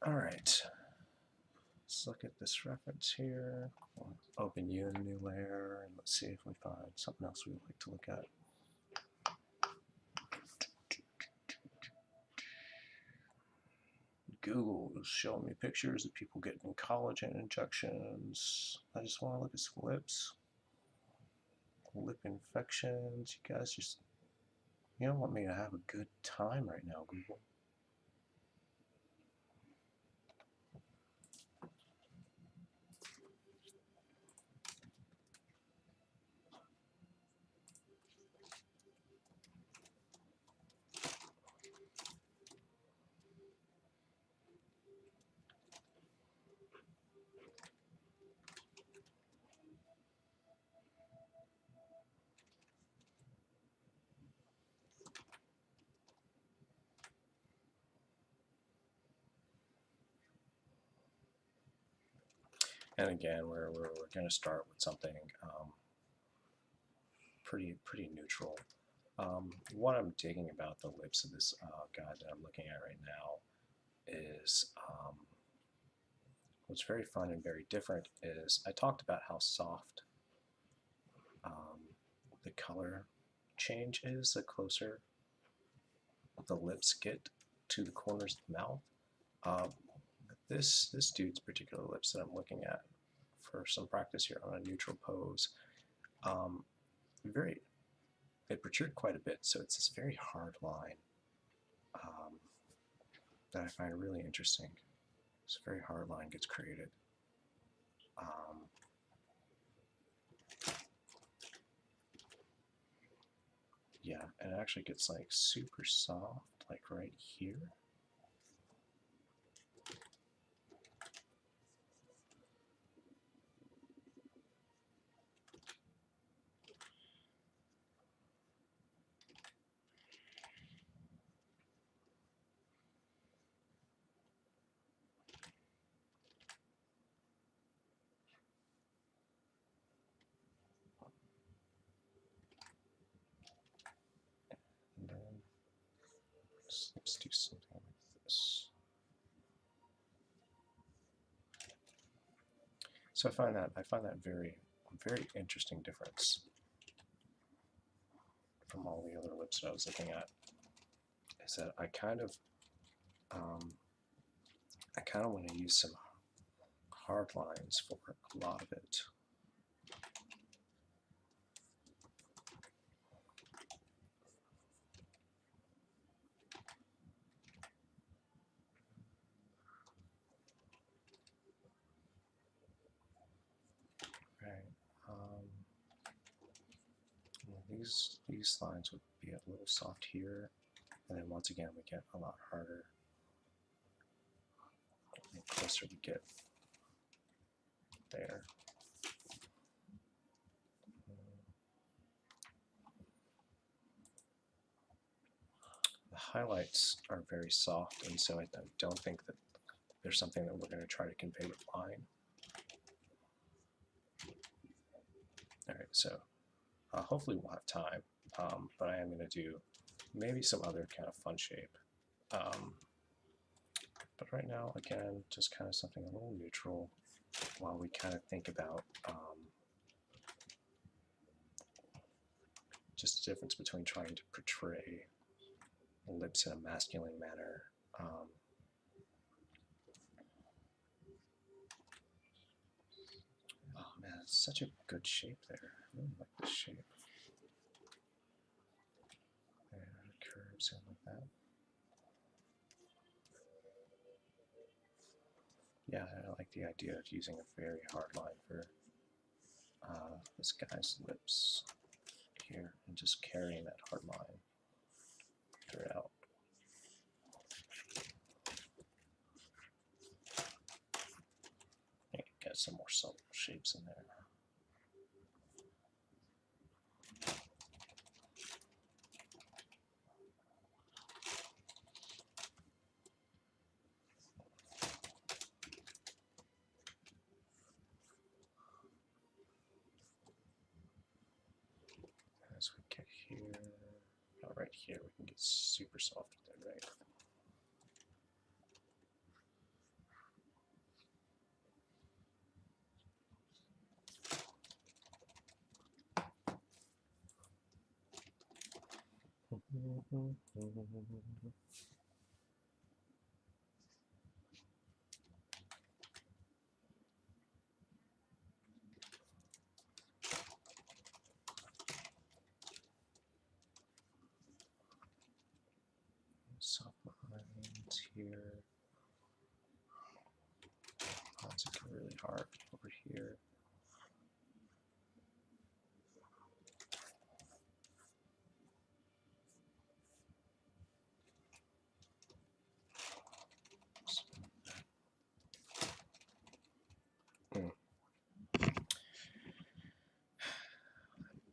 All right. Let's look at this reference here. We'll open you in a new layer, and let's see if we find something else we would like to look at. Google is showing me pictures of people getting collagen injections. I just want to look at some lips. Lip infections. You guys just, you don't want me to have a good time right now, Google. And again, we're going to start with something pretty neutral. What I'm digging about the lips of this guy that I'm looking at right now is what's very fun and very different is I talked about how soft the color change is the closer the lips get to the corners of the mouth. This dude's particular lips that I'm looking at for some practice here on a neutral pose, very, it protruded quite a bit, so it's this very hard line. um, that I find really interesting. This very hard line gets created. Yeah, and it actually gets like super soft, like right here. And then let's do something like this. So I find that very interesting difference from all the other lips that I was looking at. Is that I kind of want to use some hard lines for a lot of it. These lines would be a little soft here, and then once again we get a lot harder the closer we get there. The highlights are very soft, and so I don't think that there's something that we're going to try to convey with line. Alright, so hopefully we'll have time, but I am going to do maybe some other kind of fun shape. But right now, again, just kind of something a little neutral while we kind of think about just the difference between trying to portray lips in a masculine manner. Oh man, it's such a good shape there. I really like this shape. And it curves in like that. Yeah, I like the idea of using a very hard line for this guy's lips here and just carrying that hard line throughout. I can get some more subtle shapes in there. As we get here, right here, we can get super soft with it, right? Soft lines here. Lines get really hard over here.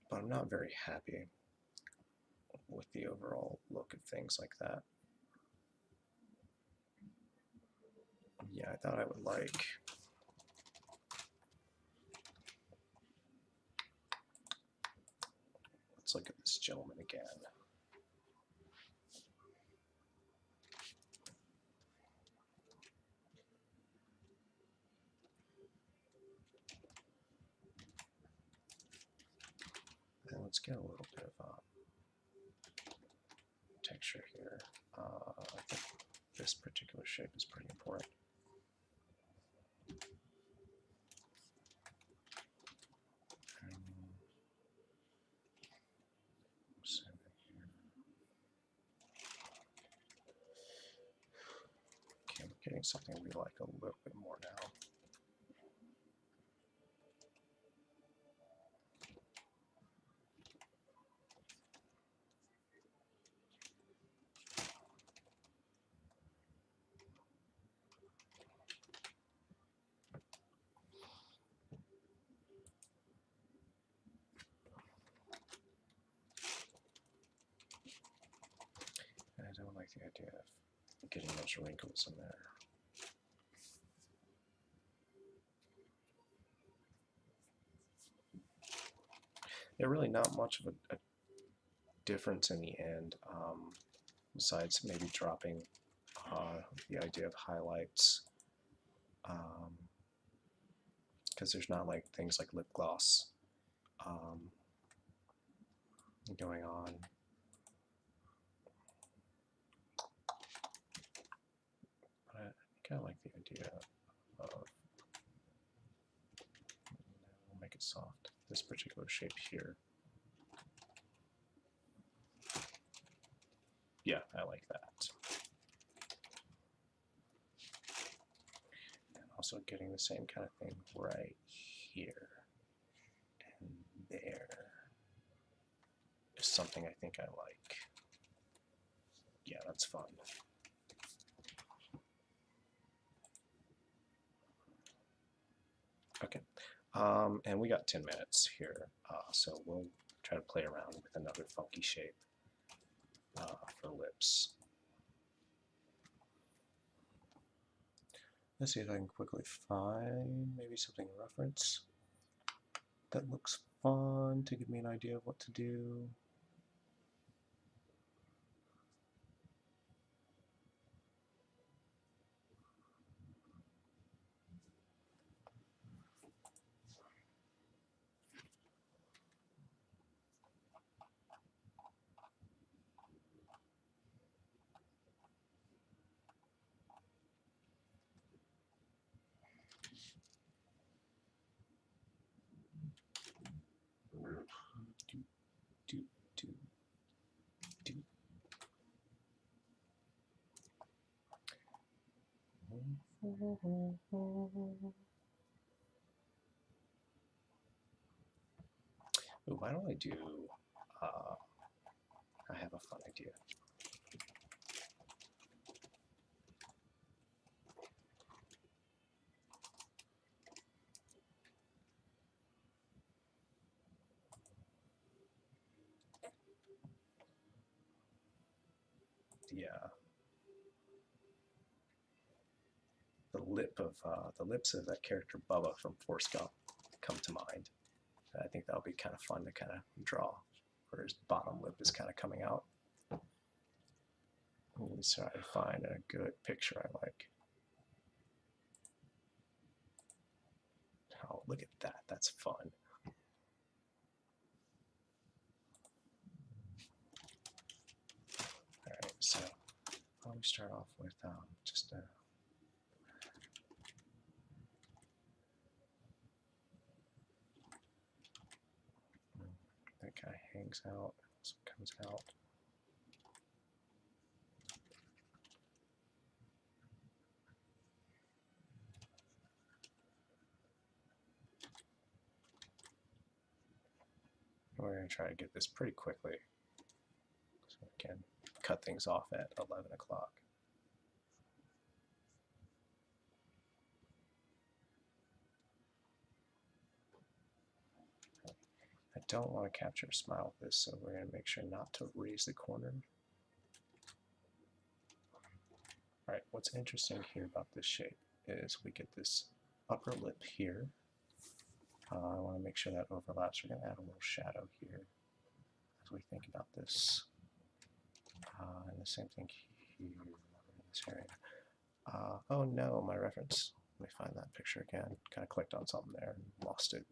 But I'm not very happy with the overall look of things like that. Yeah, I thought I would like let's look at this gentleman again. And let's get a little bit of texture here. I think this particular shape is pretty important. Getting something we like a little bit more now. I don't like the idea of getting those wrinkles in there. Yeah, really not much of a difference in the end, besides maybe dropping the idea of highlights, because there's not like things like lip gloss going on. But I kind of like the idea of, we'll make it soft, this particular shape here. Yeah, I like that. And also getting the same kind of thing right here and there is something I think I like. Yeah, that's fun. Okay, and we got 10 minutes here, so we'll try to play around with another funky shape for lips. Let's see if I can quickly find maybe something in reference that looks fun to give me an idea of what to do. Ooh, why don't I do, I have a fun idea. The lips of that character Bubba from Forrest Gump come to mind. I think that'll be kind of fun to kind of draw, where his bottom lip is kind of coming out. Let try to find a good picture I like. Oh, look at that. That's fun. Alright, so why don't we start off with just a that kind of hangs out, so it comes out. We're going to try to get this pretty quickly so we can cut things off at 11 o'clock. I don't want to capture a smile with this, so we're going to make sure not to raise the corner. Alright, what's interesting here about this shape is we get this upper lip here. I want to make sure that overlaps. We're going to add a little shadow here as we think about this. And the same thing here in this area. Oh no, my reference. Let me find that picture again. Kind of clicked on something there and lost it.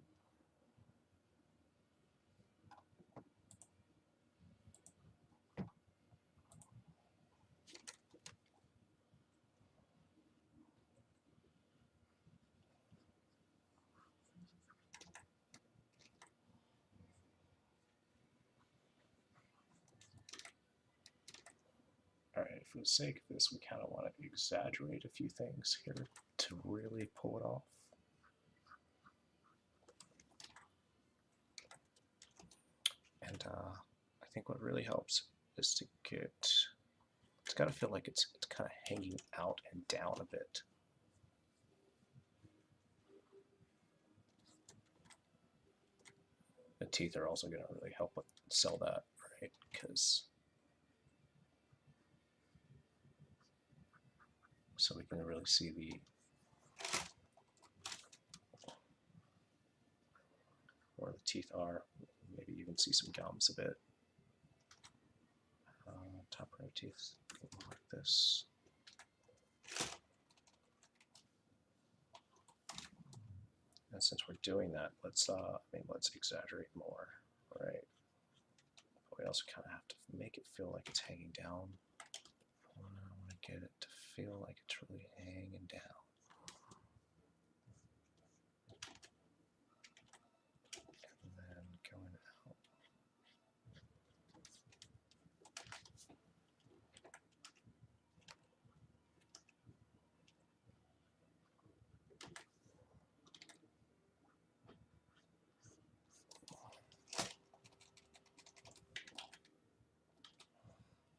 Alright, for the sake of this, we kind of want to exaggerate a few things here to really pull it off. And I think what really helps is to get, it's got to feel like it's kind of hanging out and down a bit. The teeth are also going to really help sell that, right? Because so we can really see where the teeth are. Maybe even see some gums a bit. Top row teeth like this. And since we're doing that, let's exaggerate more, right? We also kind of have to make it feel like it's hanging down. I want to get it to feel like it's really hanging down. And then going out.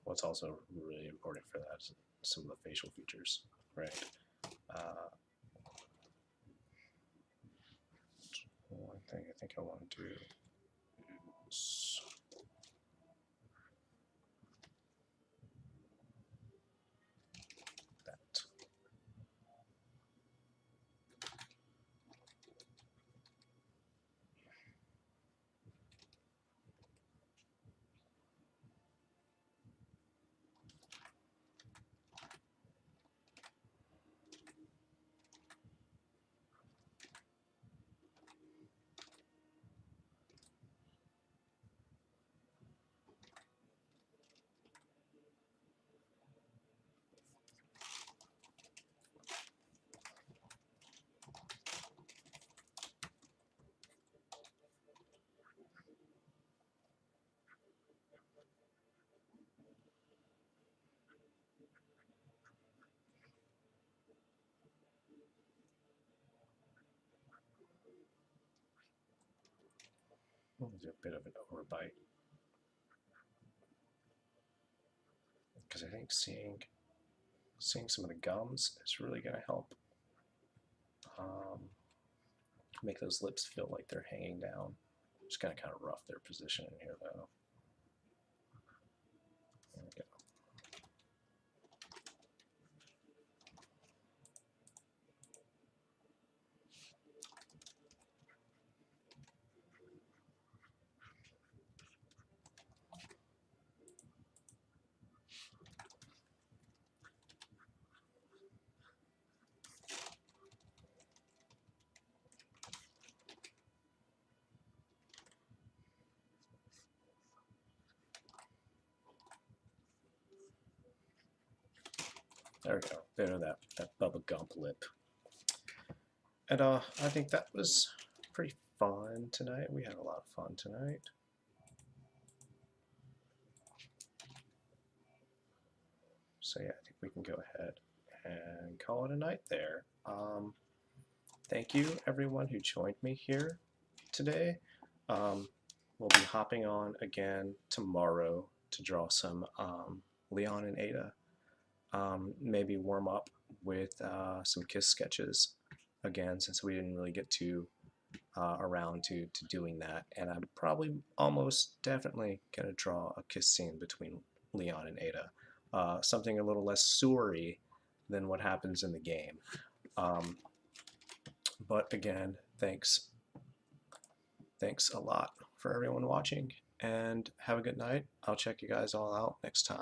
What's also really important for that is some of the facial features, right? One thing I think I want to do is that. Do a bit of an overbite, because I think seeing some of the gums is really going to help make those lips feel like they're hanging down. Just going to kind of rough their position in here, though. There we go. There we go. Bit of that Bubba Gump lip. And I think that was pretty fun tonight. We had a lot of fun tonight. So yeah, I think we can go ahead and call it a night there. Thank you everyone who joined me here today. We'll be hopping on again tomorrow to draw some Leon and Ada. Maybe warm up with some Kiss sketches again, since we didn't really get to around to doing that. And I'm probably almost definitely going to draw a kiss scene between Leon and Ada. Something a little less sewery than what happens in the game. But again, thanks a lot for everyone watching, and have a good night. I'll check you guys all out next time.